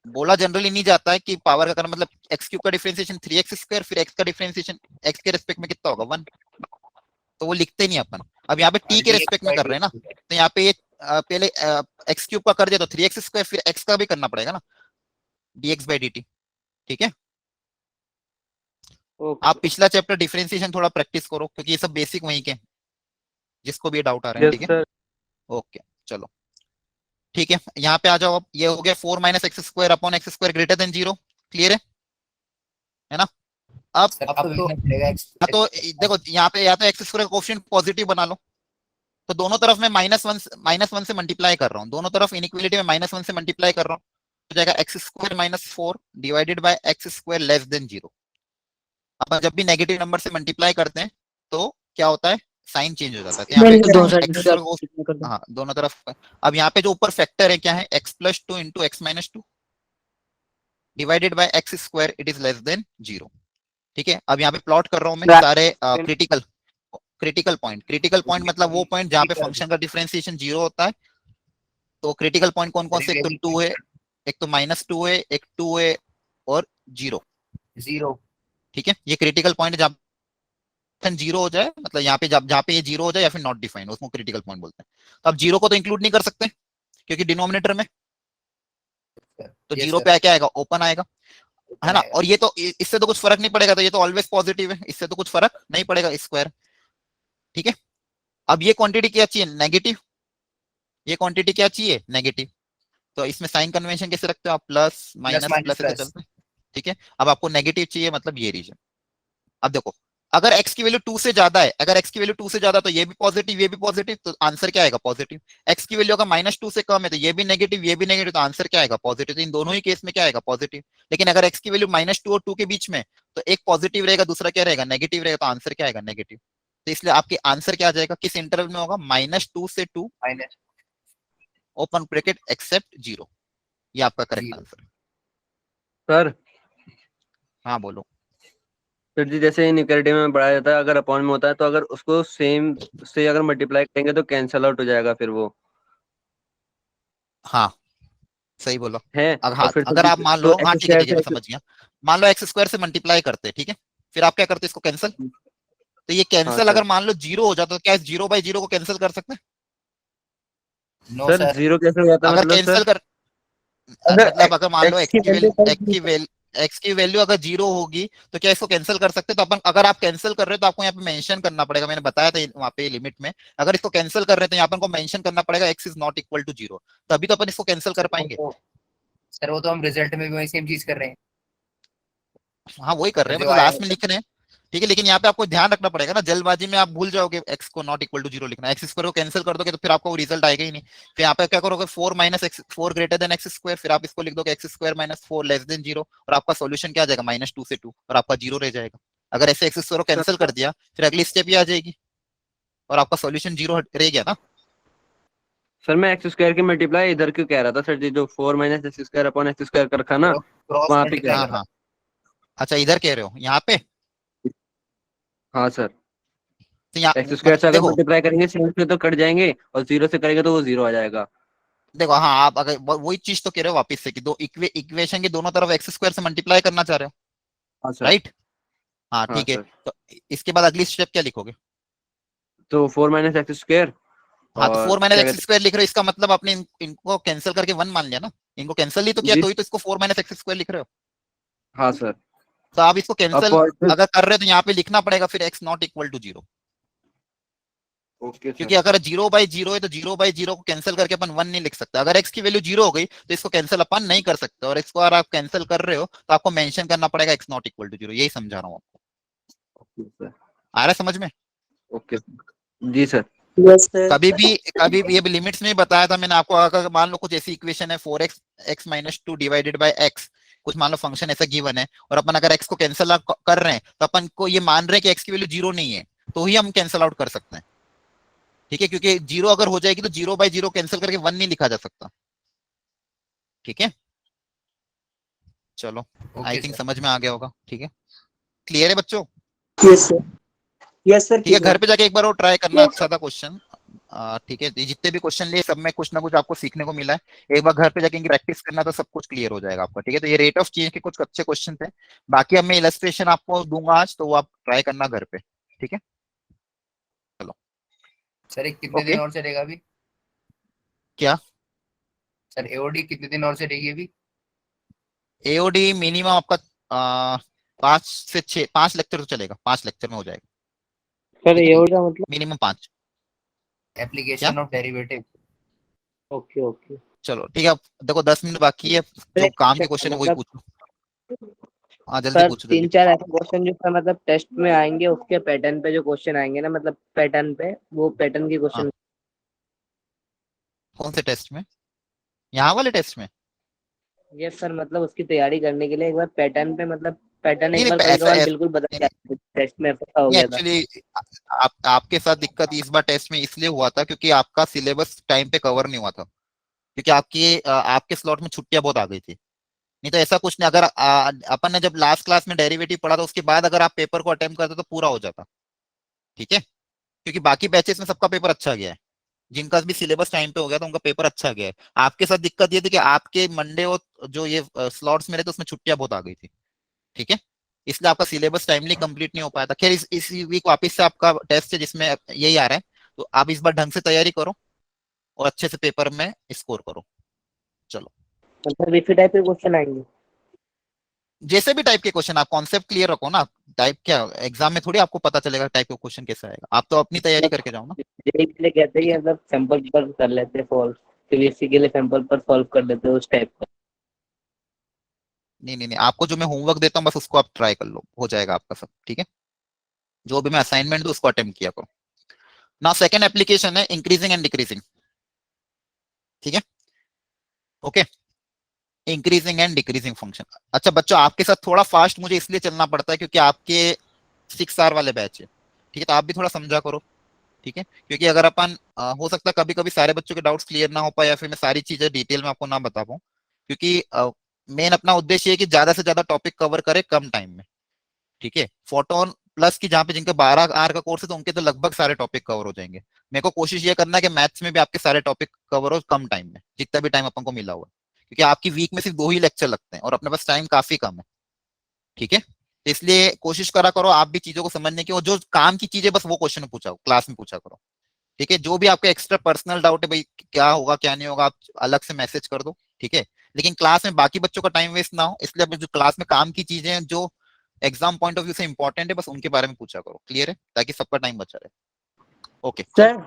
बोला जनरली नहीं जाता है कि पावर का करना मतलब एक्स क्यूब का डिफरेंशिएशन 3x स्क्वायर, फिर एक्स का डिफरेंशिएशन एक्स के रेस्पेक्ट में कितना होगा 1, तो वो लिखते नहीं अपन। अब यहाँ पे टी के रेस्पेक्ट में कर रहे हैं ना, तो यहाँ पे ये पहले एक्स क्यूब का कर दिया तो 3x स्क्वायर, फिर एक्स का भी करना पड़ेगा ना, dx बाई dt। ठीक है, ओके आप पिछला चैप्टर डिफरेंशिएशन थोड़ा प्रैक्टिस करो, क्योंकि ये सब बेसिक वहीं के, जिसको भी डाउट आ रहे हैं। यस ठीक है, सर। ओके चलो ठीक है, यहाँ पे आ जाओ। अब ये हो गया 4 minus x square upon x square greater than 0। Clear है ना? अब सर अब तो भेजना पड़ेगा या तो देखो यहाँ पे या तो एक्स स्क्वायर कोएफिशिएंट पॉजिटिव बना लो, तो दोनों तरफ मैं -1 से मल्टीप्लाई कर रहा हूँ, दोनों तरफ इनइक्वालिटी में -1 से मल्टीप्लाई कर रहा हूँ, हो जाएगा x square minus 4 divided by x square less than 0। अपन जब भी नेगेटिव नंबर से मल्टीप्लाई करते हैं तो क्या होता है, साइन चेंज हो जाता है। तो यहाँ पे दो साइड एक्स स्क्वायर, हाँ दोनों तरफ। अब यहाँ पे जो ऊपर फैक्टर है क्या है, x plus 2 into x minus 2 divided by x square, it is less than 0। ठीक है, अब यहाँ पे प्लॉट कर रहा हूँ मैं सारे क्रिटिकल पॉइंट मतलब वो पॉइंट जहाँ पे फंक्शन का डिफरेंशिएशन 0 होता है। तो क्रिटिकल पॉइंट कौन कौन से, एक तो 2 है, एक तो -2 है, एक 2 है और 0। 0। ठीक है, ये क्रिटिकल पॉइंट जब 0 हो जाए, मतलब यहाँ पे जहाँ पे ये 0 हो जाए या फिर नॉट डिफाइंड, उसको क्रिटिकल पॉइंट बोलते हैं। तो अब 0 को तो इंक्लूड नहीं कर सकते क्योंकि डिनोमिनेटर में, तो 0 पे क्या आएगा, ओपन आएगा, है ना। और ये तो इससे तो कुछ फर्क नहीं पड़ेगा, तो ये तो ऑलवेज पॉजिटिव है, इससे तो कुछ फर्क नहीं पड़ेगा स्क्वायर। ठीक है, अब ये क्वांटिटी क्या चाहिए, नेगेटिव, ये क्वांटिटी क्या चाहिए, नेगेटिव। तो इसमें साइन कन्वेंशन कैसे रखते हो आप, प्लस माइनस प्लस ऐसे चलते हैं। ठीक है, अब आपको नेगेटिव चाहिए, मतलब ये रीजन। अब देखो अगर x की वैल्यू 2 से ज्यादा है, अगर x की वैल्यू 2 से ज्यादा तो ये भी पॉजिटिव ये भी पॉजिटिव, तो आंसर क्या आएगा, पॉजिटिव। x की वैल्यू अगर -2 से कम है तो ये भी नेगेटिव ये भी नेगेटिव, तो आंसर क्या आएगा, पॉजिटिव। तो इन दोनों ही केस में क्या आएगा, पॉजिटिव। लेकिन अगर x की वैल्यू -2 और 2 के बीच में, तो एक पॉजिटिव रहेगा दूसरा क्या रहेगा, नेगेटिव रहेगा, तो आंसर क्या आएगा, नेगेटिव। तो इसलिए आपके आंसर क्या आ जाएगा, किस इंटरवल में होगा, -2 से 2 ओपन ब्रैकेट एक्सेप्ट 0। ये आपका करेक्ट आंसर है। सर हाँ बोलो। सर जी, जैसे इनइक्वालिटी में बढ़ाया जाता है, अगर अपॉन में होता है तो अगर उसको सेम से अगर मल्टीप्लाई करेंगे तो कैंसल आउट हो जाएगा फिर वो हाँ सही बोलो। है। हाँ और फिर अगर आप मान तो लो, हाँ एक्स ठीक है स्क्वायर ठीक है मैं से समझ गया, मान लो एक्स स्क्वायर से मल्टीप्लाई करते हैं, ठीक है, फिर आप क्या करते हैं, इसको कैंसिल। तो ये हाँ कैंसिल सर। अगर मान लो 0 हो जाता तो क्या 0/0 को कैंसिल कर सकते हैं? No sir sir. 0 कैसे हो जाता है, अगर मतलब कैंसिल सर कर मतलब अगर मान लो एक्स की वैल्यू एक्स की वैल्यू अगर 0 होगी तो क्या इसको कैंसिल कर सकते हैं? तो अपन अगर आप कैंसिल कर रहे हो तो आपको यहाँ पे मेंशन करना पड़ेगा, मैंने बताया था वहाँ पे लिमिट में, अगर इसको कैंसिल कर रहे हैं तो यहाँ पर को मेंशन करना पड़ेगा x is not equal to 0, तभी तो अपन इसको कैंसिल कर पाएंगे। सर वो तो हम रिजल्ट में भी वही सेम चीज कर रहे हैं। हाँ वही कर रहे हैं, जो मतलब आया लास्ट में लिख रहे हैं। ठीक है, लेकिन यहाँ पे आपको ध्यान रखना पड़ेगा ना, जल्दबाजी में आप भूल जाओगे x को नॉट इक्वल टू 0 लिखना, एक्स स्क्वायर को कैंसिल कर दोगे तो फिर आपको वो रिजल्ट आएगा ही नहीं। फिर यहाँ पे क्या करोगे, 4 minus x 4 greater than x square, फिर आप इसको लिख दोगे x square minus 4 less than 0, और आपका सोल्यूशन क्या आ जाएगा, -2 से 2, और आपका 0 रह जाएगा। अगर ऐसे एक्स स्क्वायर को कैंसिल कर दिया फिर अगली स्टेप ये आ जाएगी और आपका सोल्यूशन 0 रह गया ना। सर मैं एक्स स्क्वायर की मल्टीप्लाई इधर क्यों कह रहा था सर जी, जो 4 minus x square upon x square कर रखा ना, क्रॉस वहाँ पे मल्टीप्लाई हाँ क्या? हाँ, अच्छा इधर कह रहे हो यहाँ पे, हाँ सर, तो यहाँ एक्स स्क्वायर से अगर देखो मल्टीप्लाई करेंगे सेम से तो कट जाएंगे, और 0 से करेंगे तो वो 0 आ जाएगा। देखो, हाँ आप अगर वही चीज तो कह रहे हो वापस से कि दो इक्वेशन के दोनों तरफ एक्स स्क्वायर से मल्टीप्लाई करना चाह रहे हो, हाँ सर। राइट। हाँ हाँ ठीक है, सर, तो इसके बाद अगली स्टेप क्या लिखोगे। तो 4 माइनस एक्स स्क्वायर, हाँ तो और 4 माइनस क्या एक्स कहते स्क्वायर लिख रहे हो, इसका मतलब आपने इनको कैंसिल करके 1 मान लिया ना, इनको कैंसिल ही तो किया, जी तो ही तो इसको 4 माइनस एक्स स्क्वायर लिख रहे हो। हाँ सर। तो आप इसको अब कैंसिल अगर कर रहे हो तो यहाँ पे लिखना पड़ेगा फिर x not equal to 0, okay क्योंकि सर, अगर 0/0 है तो 0/0 को कैंसिल करके अपन 1 नहीं लिख सकते। अगर x की वैल्यू 0 हो गई तो इसको कैंसिल अपन नहीं कर सकते, और इसको अगर आप कैंसिल कर रहे हो तो आपको मेंशन करना पड़ेगा x नॉट इक्वल टू 0, यही समझा रहा हूँ आपको। ओके सर, आ रहा है समझ में। ओके जी सर। Yes sir. कभी भी ये लिमिट्स में बताया था मैंने आपको, अगर मान लो कुछ ऐसी इक्वेशन है 4x x minus 2 divided by x, कुछ मान लो फंक्शन ऐसा गिवन है और अपन अगर x को कैंसिल आउट कर रहे हैं तो अपन को ये मान रहे हैं कि x की वैल्यू 0 नहीं है, तो ही हम कैंसिल आउट कर सकते हैं। ठीक है, क्योंकि 0 अगर हो जाएगी तो 0/0 कैंसिल करके 1 नहीं लिखा जा सकता। ठीक है, चलो आई थिंक समझ में आ गया होगा। ठीक है, क्लियर है बच्चों। Yes sir. यस सर, ठीक है, ठीक है। घर पे जाके एक बार वो ट्राई करना, अच्छा था क्वेश्चन। ठीक है, ये जितने भी क्वेश्चन लिए सब में कुछ ना कुछ आपको सीखने को मिला है, एक बार घर पे जाके इनकी प्रैक्टिस करना तो सब कुछ क्लियर हो जाएगा आपका। ठीक है, तो ये रेट ऑफ चेंज के कुछ अच्छे क्वेश्चन थे, बाकी अब मैं इलस्ट्रेशन आपको दूंगा आज, तो वो आप ट्राई करना घर पे। ठीक है, चलो सर एक कितने ओके। दिन और चलेगा अभी। क्या सर एओडी कितने दिन और चलेगी अभी। एओडी मिनिमम आपका 5 से 6 5 लेक्चर तो चलेगा, 5 लेक्चर में हो जाएगा सर ये हो रहा मतलब, minimum 5। Application of derivative. Okay okay. चलो ठीक है, अब देखो 10 मिनट बाकी है, जो काम के क्वेश्चन है वही मतलब पूछो। हाँ जल्दी सर पूछो जल्दी। 3-4 ऐसे क्वेश्चन जो सर मतलब टेस्ट में आएंगे, उसके पैटर्न पे जो क्वेश्चन आएंगे ना, मतलब पैटर्न पे, वो पैटर्न के हाँ क्वेश्चन। कौन से टेस्ट में, यहाँ वाले टेस्ट में। यस सर, मतलब उसकी तैयारी करने के लिए एक बार पैटर्न पे, मतलब पैटर्न नहीं एक बार नहीं कभी ऐसा कभार बिल्कुल बदल नहीं, जाता है, टेस्ट में ऐसा हो नहीं गया था। एक्चुअली आपके साथ दिक्कत इस बार टेस्ट में इसलिए हुआ था क्योंकि आपका सिलेबस टाइम पे कवर नहीं हुआ था, क्योंकि आपके स्लॉट में छुट्टियां बहुत आ गई थी। नहीं तो ऐसा कुछ नहीं, अगर अपन ने जब लास्ट क्लास में डेरिवेटिव पढ़ा था उसके बाद अगर आप पेपर को अटेम्प्ट करते तो पूरा हो जाता। ठीक है, क्योंकि बाकी बैचेस में सबका पेपर अच्छा गया है, जिनका भी सिलेबस टाइम पे हो गया था उनका पेपर अच्छा गया है। आपके साथ दिक्कत ये थी कि आपके मंडे और जो ये स्लॉट्स में रहे थे उसमें छुट्टियां बहुत आ गई थी। ठीक है, इसलिए आपका सिलेबस टाइमली कंप्लीट नहीं हो पाया था। खैर इस वीक वापस से आपका टेस्ट है जिसमें यही आ रहा है, तो आप इस बार ढंग से तैयारी करो और अच्छे से पेपर में स्कोर करो। चलो मतलब इसी टाइप के क्वेश्चन आएंगे। जैसे भी टाइप के क्वेश्चन, आप कॉन्सेप्ट क्लियर रखो ना, टाइप क्या एग्जाम में थोड़ी आपको पता चलेगा टाइप का क्वेश्चन कैसा आएगा, आप तो अपनी तैयारी करके जाओ ना। यही के लिए कहते हैं ठीक कि है, मतलब सैंपल पर कर लेते हैं सॉल्व, फिर इसी के लिए सैंपल पर सॉल्व कर लेते हैं उस टाइप का। नहीं नहीं नहीं, आपको जो मैं होमवर्क देता हूँ बस उसको आप ट्राई कर लो, हो जाएगा आपका सब। ठीक है, जो भी मैं असाइनमेंट दूं उसको अटेम्प्ट किया करो। ना सेकंड एप्लीकेशन है इंक्रीजिंग एंड डिक्रीजिंग। ठीक है, okay, increasing and decreasing function. अच्छा बच्चों, आपके साथ थोड़ा फास्ट मुझे इसलिए चलना पड़ता है क्योंकि आपके 6 आवर वाले बैच है। ठीक है, तो आप भी थोड़ा समझा करो। ठीक है, क्योंकि अगर अपन हो सकता है कभी कभी सारे बच्चों के डाउट्स क्लियर ना हो पाए या फिर मैं सारी चीजें डिटेल में आपको ना बता पाऊँ, क्योंकि मेन अपना उद्देश्य है कि ज्यादा से ज्यादा टॉपिक कवर करे कम टाइम में। ठीक है, फोटोन प्लस की जहाँ पे जिनके 12 आवर का कोर्स है तो उनके तो लगभग सारे टॉपिक कवर हो जाएंगे। मेरे को कोशिश ये करना है कि मैथ्स में भी आपके सारे टॉपिक कवर हो कम टाइम में, जितना भी टाइम अपन को मिला हुआ है, क्योंकि आपकी वीक में सिर्फ 2 ही लेक्चर लगते हैं और अपने पास टाइम काफी कम है। ठीक है, तो इसलिए कोशिश करा करो आप भी चीजों को समझने की, और जो काम की चीजें बस वो क्वेश्चन पूछा क्लास में पूछा करो। ठीक है, जो भी आपका एक्स्ट्रा पर्सनल डाउट है भाई क्या होगा क्या नहीं होगा, आप अलग से मैसेज कर दो। ठीक है, लेकिन क्लास में बाकी बच्चों का टाइम वेस्ट ना हो, इसलिए अब जो क्लास में काम की चीजें हैं जो एग्जाम पॉइंट ऑफ व्यू से इंपॉर्टेंट है बस उनके बारे में पूछा करो। क्लियर है, ताकि सबका टाइम बचा रहे। ओके, सर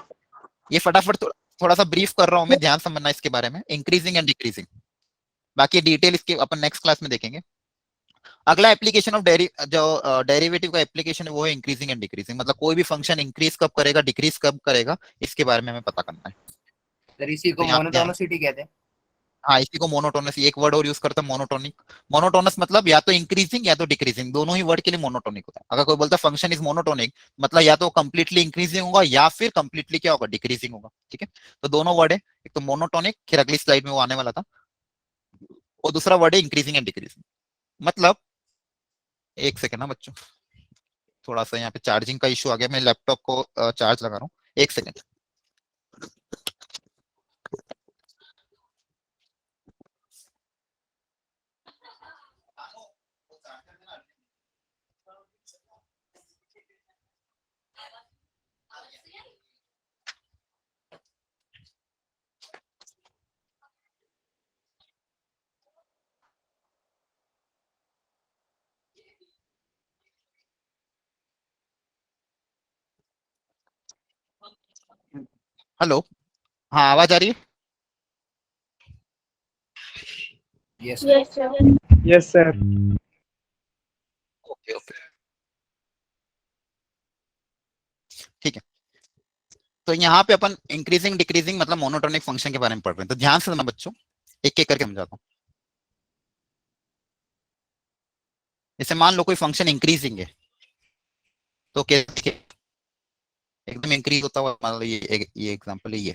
ये फटाफट थोड़ा सा ब्रीफ कर रहा हूं मैं, ध्यान समझना इसके बारे में, इंक्रीजिंग एंड डिक्रीजिंग। बाकी डिटेल इसके अपन नेक्स्ट क्लास में देखेंगे। अगला एप्लीकेशन ऑफ जो डेरिवेटिव का एप्लीकेशन है वो है इंक्रीजिंग एंड डिक्रीजिंग, मतलब कोई भी फंक्शन इंक्रीज कब करेगा डिक्रीज कब करेगा इसके बारे में हमें पता करना है। सर इसी को तो यहाँ पे मोनोटोनिसिटी कहते हैं। हाँ, इसी को मोनोटोनस, एक वर्ड और यूज करता है मोनोटोनिक। मोनोटोनस मतलब या तो इंक्रीजिंग या तो डिक्रीजिंग, दोनों ही वर्ड के लिए मोनोटोनिक होता है। अगर कोई बोलता है फंक्शन इज मोनोटोनिक, मतलब या तो कंप्लीटली इंक्रीजिंग होगा या फिर कंप्लीटली क्या होगा, डिक्रीजिंग होगा। ठीक है, तो दोनों वर्ड है, एक तो मोनोटोनिक, फिर अगली स्लाइड में वो आने वाला था, और दूसरा वर्ड है इंक्रीजिंग एंड डिक्रीजिंग। मतलब एक सेकेंड ना बच्चों, थोड़ा सा यहाँ पे चार्जिंग का इशू आ गया, मैं लैपटॉप को चार्ज लगा रहा हूँ, एक सेकेंड। हेलो, हाँ आवाज आ रही है? Yes Yes, sir. Yes, sir. Okay okay, ठीक है। तो यहाँ पे अपन इंक्रीजिंग डिक्रीजिंग मतलब मोनोटोनिक फंक्शन के बारे में पढ़ रहे हैं, तो ध्यान से सुनना बच्चों, एक एक करके समझाता हूँ। जैसे मान लो कोई फंक्शन इंक्रीजिंग है, तो कैसे एकदम इंक्रीज होता हुआ, मान लो ये एग्जांपल है ये,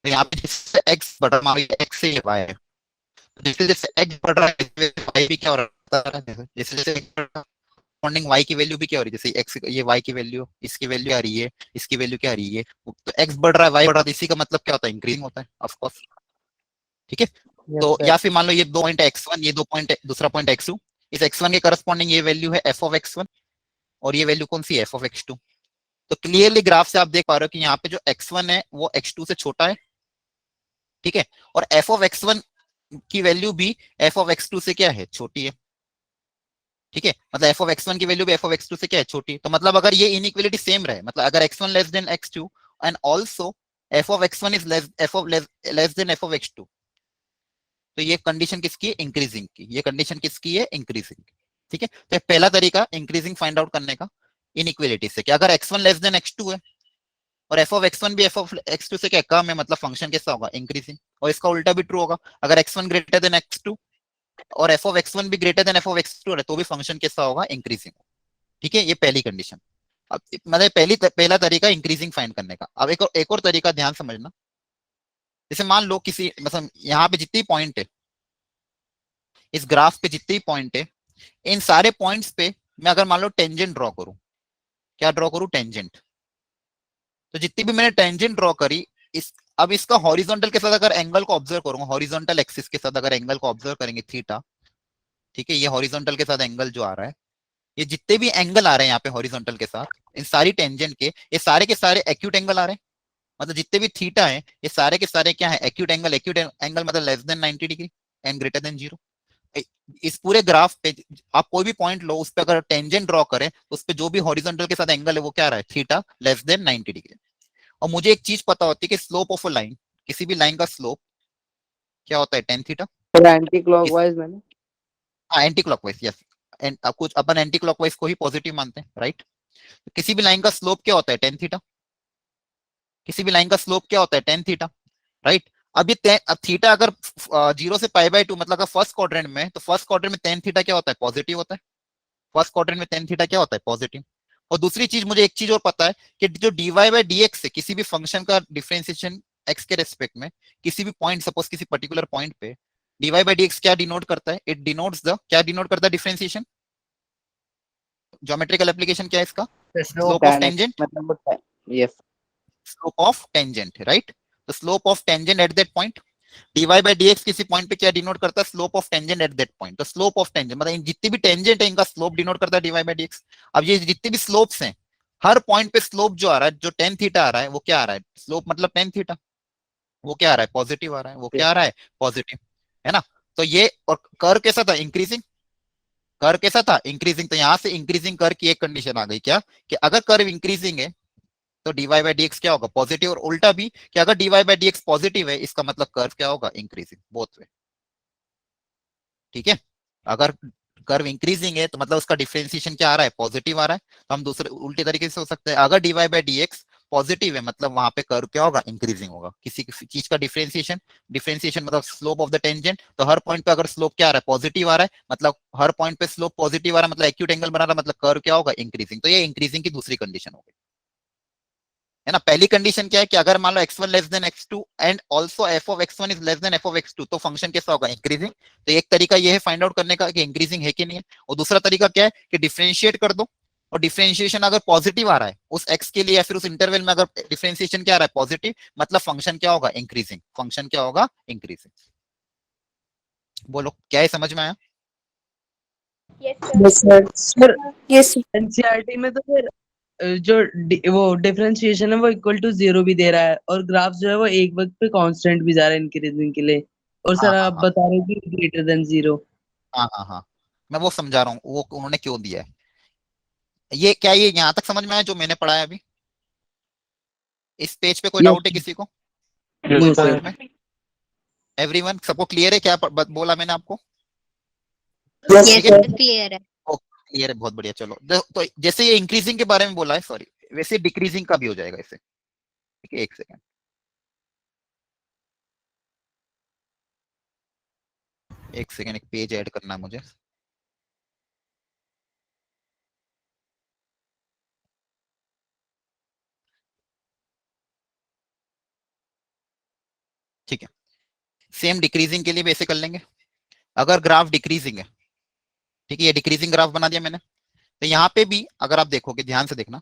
तो यहाँ पे जैसे एक्स बढ़ रहा है, मान लो एक्स से ये वाई है, तो जैसे जैसे एक्स बढ़ रहा है वाई भी क्या हो रहा है, जैसे जैसे कॉरेस्पॉन्डिंग वाई की वैल्यू भी क्या हो रही है, जैसे एक्स ये वाई की वैल्यू, इसकी वैल्यू आ रही है, इसकी वैल्यू क्या आ रही है, तो एक्स बढ़ रहा है वाई बढ़ रहा है, तो इसी का मतलब क्या होता है, इंक्रीजिंग होता है ऑफ कोर्स। ठीक है, Yes, तो sir. या फिर मान लो ये 2 पॉइंट x1, ये 2 पॉइंट, दूसरा पॉइंट x2, इस x1 के करस्पॉन्डिंग ये वैल्यू है f ऑफ x1, और ये वैल्यू कौन सी है, f ऑफ x2। तो क्लियरली ग्राफ से आप देख पा रहे हो कि यहाँ पे जो x1 है वो x2 से छोटा है। ठीक है, और f ऑफ x1 की वैल्यू भी f ऑफ x2 से क्या है, छोटी है। ठीक है, मतलब f ऑफ x1 की वैल्यू भी f ऑफ x2 से क्या है, छोटी है। तो मतलब अगर ये इनइक्वालिटी सेम रहे, मतलब अगर x1 less than x2 and also f of x1 is less than f of x2, तो ये कंडीशन किसकी है, इंक्रीजिंग की। ये कंडीशन किसकी है, इंक्रीजिंग। ठीक है, तो पहला तरीका इंक्रीजिंग फाइंड आउट करने का इनइक्वालिटी से, कि अगर x1 लेस देन x2 है और f ऑफ x1 भी f ऑफ x2 से क्या कम है, मतलब फंक्शन कैसा होगा, इंक्रीजिंग। और इसका उल्टा भी ट्रू होगा, अगर x1 ग्रेटर देन x2 और f ऑफ x1 भी greater than f of x2 है, तो भी फंक्शन कैसा होगा, इंक्रीजिंग। ठीक है, ये पहली कंडीशन। अब मतलब पहला तरीका इंक्रीजिंग फाइंड करने का। अब एक और तरीका ध्यान समझना, जैसे मान लो किसी, मतलब यहाँ पे जितनी पॉइंट है, इस ग्राफ पे जितने पॉइंट है, इन सारे पॉइंट्स पे मैं अगर मान लो टेंजेंट ड्रॉ करूं, क्या ड्रॉ करूं, टेंजेंट। तो जितनी भी मैंने टेंजेंट ड्रॉ करी, इस अब इसका हॉरिजॉन्टल के साथ अगर एंगल को ऑब्जर्व करूंगा, हॉरिजॉन्टल एक्सिस के साथ अगर एंगल को ऑब्जर्व करेंगे थीटा, ठीक है, ये हॉरिजॉन्टल के साथ एंगल जो आ रहा है, ये जितने भी एंगल आ रहे हैं यहाँ पे हॉरिजॉन्टल के साथ, इन सारी टेंजेंट के सारे एक्यूट एंगल आ रहे हैं, मतलब जितने भी थीटा है ये सारे के सारे क्या है, एक्यूट एंगल। एक्यूट एंगल मतलब less than 90 degree and greater than 0। इस पूरे ग्राफ पे आप कोई भी पॉइंट लो, उस पे अगर टेंजेंट ड्रॉ करें तो उस पे जो भी हॉरिजॉन्टल के साथ एंगल है वो क्या आ रहा है, थीटा लेस देन 90 डिग्री। और मुझे एक चीज पता होती है कि स्लोप ऑफ अ लाइन, किसी भी लाइन का स्लोप क्या होता है, tan theta. Sir anti clockwise मैंने, हाँ, एंटी क्लॉकवाइज, यस। कुछ अपन एंटी क्लॉकवाइज को ही पॉजिटिव मानते हैं, राइट। किसी भी लाइन का स्लोप क्या होता है, टेन थीटा। किसी भी लाइन का स्लोप क्या होता है, टेन थीटा, राइट। अब थीटा अगर 0 से π/2 मतलब अगर फर्स्ट क्वाड्रेंट में, तो फर्स्ट क्वाड्रेंट में टेन थीटा क्या होता है, पॉजिटिव होता है। फर्स्ट क्वाड्रेंट में टेन थीटा क्या होता है, पॉजिटिव। और दूसरी चीज, मुझे एक चीज और पता है कि जो dy/dx है, किसी भी फंक्शन का डिफरेंशिएशन x के रेस्पेक्ट में, किसी भी पॉइंट, सपोज किसी पर्टिकुलर पॉइंट पे dy/dx क्या डिनोट करता है, इट डिनोट्स द, क्या डिनोट करता है, डिफरेंशिएशन। ज्योमेट्रिकल एप्लीकेशन क्या है इसका, slope of tan x tangent. मतलब yes slope of tangent, right. The slope of tangent at that point, dy/dx किसी पॉइंट पे क्या डिनोट करता है, slope of tangent at that point. तो स्लोप ऑफ टेंजेंट मतलब जितनी भी टेंजेंट है इनका स्लोप डिनोट करता है dy/dx। अब ये जितनी भी स्लोप्स हैं, हर पॉइंट पे स्लोप जो आ रहा है, जो टेन थीटा आ रहा है, वो क्या आ रहा है, स्लोप मतलब टेन थीटा, वो क्या आ रहा है, पॉजिटिव आ रहा है। वो क्या आ रहा है, पॉजिटिव, है ना। तो ये, और कर्व कैसा था, इंक्रीजिंग। कर्व कैसा था, इंक्रीजिंग। तो यहां से इंक्रीजिंग कर्व की एक कंडीशन आ गई क्या, कि अगर कर्व इंक्रीजिंग है तो dy/dx क्या होगा, पॉजिटिव। और उल्टा भी कि अगर dy/dx पॉजिटिव है, इसका मतलब कर्व क्या होगा, इंक्रीजिंग, बोथ वे। ठीक है, अगर कर्व इंक्रीजिंग है तो मतलब उसका डिफरेंशिएशन क्या आ रहा है, पॉजिटिव आ रहा है। तो हम दूसरे उल्टे तरीके से हो सकते हैं, अगर dy बाय dx पॉजिटिव है मतलब वहां पे कर्व क्या होगा, इंक्रीजिंग होगा। किसी किसी चीज का डिफरेंशिएशन, डिफरेंशिएशन मतलब स्लोप ऑफ द टेंजेंट, तो हर पॉइंट पे अगर स्लोप क्या आ रहा है, पॉजिटिव आ रहा है, मतलब हर पॉइंट पे स्लोप पॉजिटिव आ रहा है, मतलब एक्यूट एंगल बना रहा है, मतलब कर्व क्या होगा, इंक्रीजिंग। तो ये इंक्रीजिंग की दूसरी कंडीशन हो गई है ना। पहली कंडीशन क्या है कि अगर मान लो x1 less than x2 and also f of x1 is less than f of x2, तो फंक्शन कैसा होगा, इंक्रीजिंग। तो एक तरीका ये है फाइंड आउट करने का कि इंक्रीजिंग है कि नहीं है। और दूसरा तरीका क्या है कि डिफरेंशिएट कर दो, और डिफरेंशिएशन अगर पॉजिटिव आ रहा है उस x के लिए या फिर उस इंटरवल में, अगर डिफरेंशिएशन क्या आ रहा है, पॉजिटिव, मतलब फंक्शन क्या होगा, इंक्रीजिंग। फंक्शन क्या होगा, इंक्रीजिंग। बोलो क्या है, समझ में आया? Yes, sir. Sir Yes, sir. NCERT में तो फिर जो वो डिफरेंशिएशन है वो इक्वल टू 0 भी दे रहा है, और ग्राफ जो है वो एक वक्त पे कांस्टेंट भी जा रहा है इंक्रीजिंग के लिए, और हाँ सर हाँ आप हाँ बता रहे हो कि ग्रेटर देन 0। हाँ हाँ हाँ, मैं वो समझा रहा हूँ वो उन्होंने क्यों दिया है। ये क्या, ये यहाँ तक समझ में आया जो मैंने पढ़ा है अभी? इस पेज पे कोई डाउट है किसी को, कोई नो पॉइंट सर। में? एवरीवन, सबको क्लियर है क्या बोला मैंने आपको? Yes, ठीक है, sir. क्लियर है। क्लियर है, बहुत बढ़िया। चलो तो जैसे ये इंक्रीजिंग के बारे में बोला है, सॉरी, वैसे डिक्रीजिंग का भी हो जाएगा इससे। ठीक है, एक सेकेंड, एक सेकेंड, एक पेज ऐड करना है मुझे। ठीक है, सेम डिक्रीजिंग के लिए भी ऐसे कर लेंगे। अगर ग्राफ डिक्रीजिंग है, ठीक है, ये डिक्रीजिंग ग्राफ बना दिया मैंने, तो यहाँ पे भी अगर आप देखोगे, ध्यान से देखना,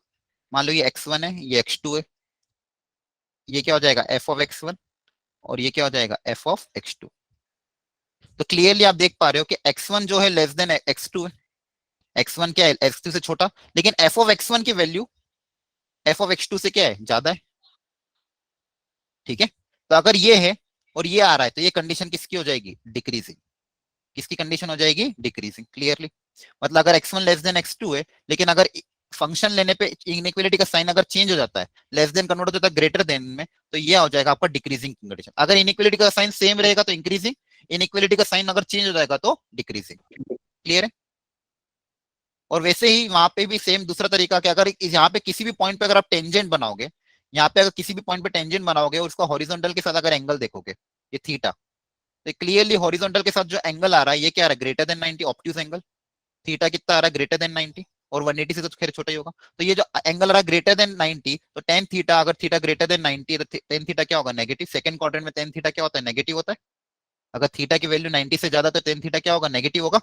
मान लो ये x1 है, ये x2 है, ये क्या हो जाएगा, f ऑफ x1, और ये क्या हो जाएगा, f ऑफ x2। तो क्लियरली आप देख पा रहे हो कि x1 जो है लेस देन x2 है, x1 क्या है, x2 से छोटा, लेकिन f ऑफ x1 की वैल्यू f ऑफ x2 से क्या है, ज्यादा है। ठीक है, तो अगर ये है और ये आ रहा है, तो ये कंडीशन किसकी हो जाएगी, डिक्रीजिंग। किसकी कंडीशन हो जाएगी, डिक्रीजिंग। क्लियरली, मतलब अगर x1 लेस देन x2 है, लेकिन अगर फंक्शन लेने पे इनइक्वालिटी का साइन अगर चेंज हो जाता है, लेस देन कन्वर्ट हो जाता है ग्रेटर देन में, तो ये हो जाएगा आपका डिक्रीजिंग कंडीशन। अगर इनइक्वालिटी का साइन सेम रहेगा तो इंक्रीजिंग, इनइक्वालिटी का साइन अगर चेंज हो जाएगा तो डिक्रीजिंग। क्लियर है? और वैसे ही वहां पे भी सेम दूसरा तरीका कि अगर यहाँ पे किसी भी पॉइंट पे अगर आप टेंजेंट बनाओगे, यहाँ पे अगर किसी भी पॉइंट पे टेंजेंट बनाओगे और उसका हॉरिजॉन्टल के साथ अगर एंगल देखोगे, ये थीटा, तो क्लियरली हॉरिजॉन्टल के साथ जो एंगल आ रहा है ये क्या आ रहा है, greater than 90, obtuse angle. Theta कितना आ रहा है, ग्रेटर देन 90, और 180 से तो खैर छोटा ही होगा। तो ये जो एंगल आ रहा है ग्रेटर देन 90, तो टेन थीटा, अगर थीटा ग्रेटर देन 90 तो टेन थीटा क्या होगा, नेगेटिव। सेकंड क्वाड्रेंट में टेन थीटा क्या होता है, नेगेटिव होता है। अगर थीटा की वैल्यू 90 से ज्यादा तो टेन थीटा क्या होगा, नेगेटिव होगा।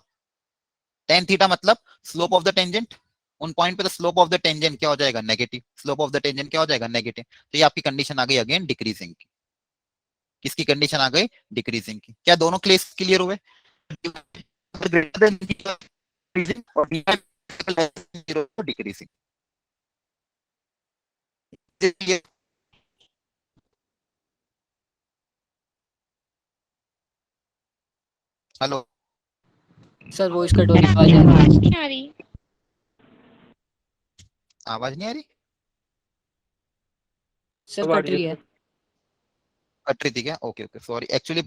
टेन थीटा मतलब स्लोप ऑफ द टेंजेंट, उन पॉइंट पे तो स्लोप ऑफ द टेंजेंट क्या हो जाएगा, negative. Slope of the tangent क्या हो जाएगा, नेगेटिव। तो ये आपकी कंडीशन आ गई अगेन डिक्रीजिंग की। किसकी कंडीशन आ गई, डिक्रीजिंग की। क्या दोनों केस क्लियर हुए? ग्रेटर देन डिक्रीजिंग और decreasing. Hello, sir voice cut हो रही है, आवाज आवाज नहीं आ रही। आवाज नहीं आ रही? सर कट रही है। कट रही थी क्या? ओके ओके, सॉरी, एक्चुअली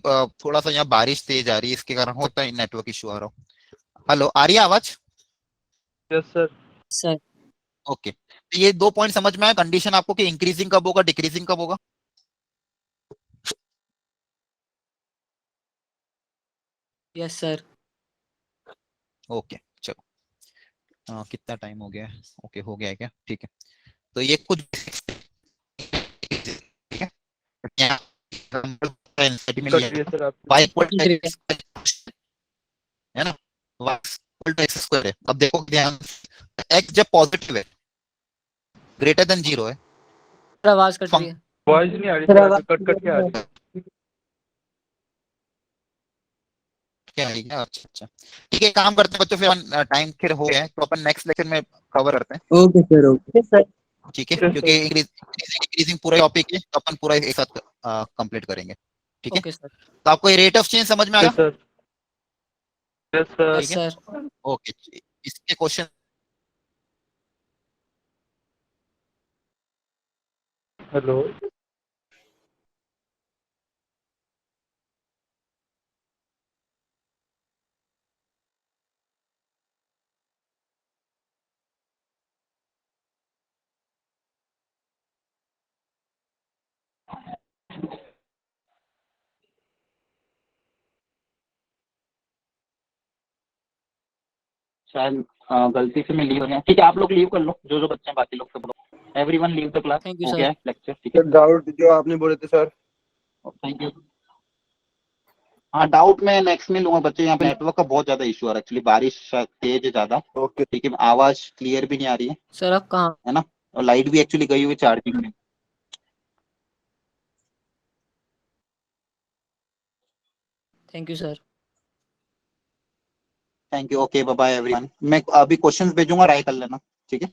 थोड़ा सा यहाँ बारिश तेज आ रही है, इसके कारण होता है नेटवर्क इशू आ रहा हो। हेलो, आ रही है आवाज? Yes sir. सर ओके, तो ये दो पॉइंट समझ में आया कंडीशन आपको कि इंक्रीजिंग कब होगा, डिक्रीजिंग कब होगा? Yes sir. ओके चलो, कितना टाइम हो गया है? ओके, हो गया है क्या? ठीक है, तो ये कुछ ठीक है, यहाँ आंसर मिल कट गया। रही है सर आप। y इक्वल टू कट रही है। x है ना, y equal to x square है। अब देखो ध्यान, x जब पॉजिटिव है, ग्रेटर देन 0 है, सर आवाज कट रही है। आवाज नहीं आ रही सर, आपकी कट कट के आ रही है। क्या है क्या? अच्छा अच्छा, ठीक है, काम करते हैं बच्चों, फिर टाइम फिर हो गया है तो अपन नेक्स्ट लेक्चर में कवर करते हैं। Okay sir, okay Yes, sir. ठीक है, Yes, क्योंकि इंक्रीजिंग पूरा टॉपिक है तो अपन पूरा एक साथ कंप्लीट करेंगे। ठीक है, ओके सर। तो आपको ये रेट ऑफ चेंज समझ में आ यस गया? सर। Yes sir. यस ठीक है, सर। ओके, इसके क्वेश्चन हेलो। शायद गलती से मैं लीव हो गया। ठीक है, आप लोग लीव कर लो, जो जो बच्चे हैं बाकी लोग सब लोग। Everyone leave the class. Thank you, हो sir. गया लेक्चर, ठीक है। डाउट जो आपने बोले थे सर। Thank you. हाँ, डाउट मैं नेक्स्ट में लूंगा बच्चे। यहाँ पे नेटवर्क का बहुत ज्यादा इशू आ रहा है एक्चुअली, बारिश तेज है ज्यादा। ओके। ठीक है, आवाज क्लियर भी नहीं आ रही है, सर आप कहाँ? है ना। और लाइट भी एक्चुअली गई हुई चार्जिंग में। Thank you sir. Thank you. Okay, bye bye everyone. मैं अभी क्वेश्चंस भेजूंगा, ट्राई कर लेना, ठीक है।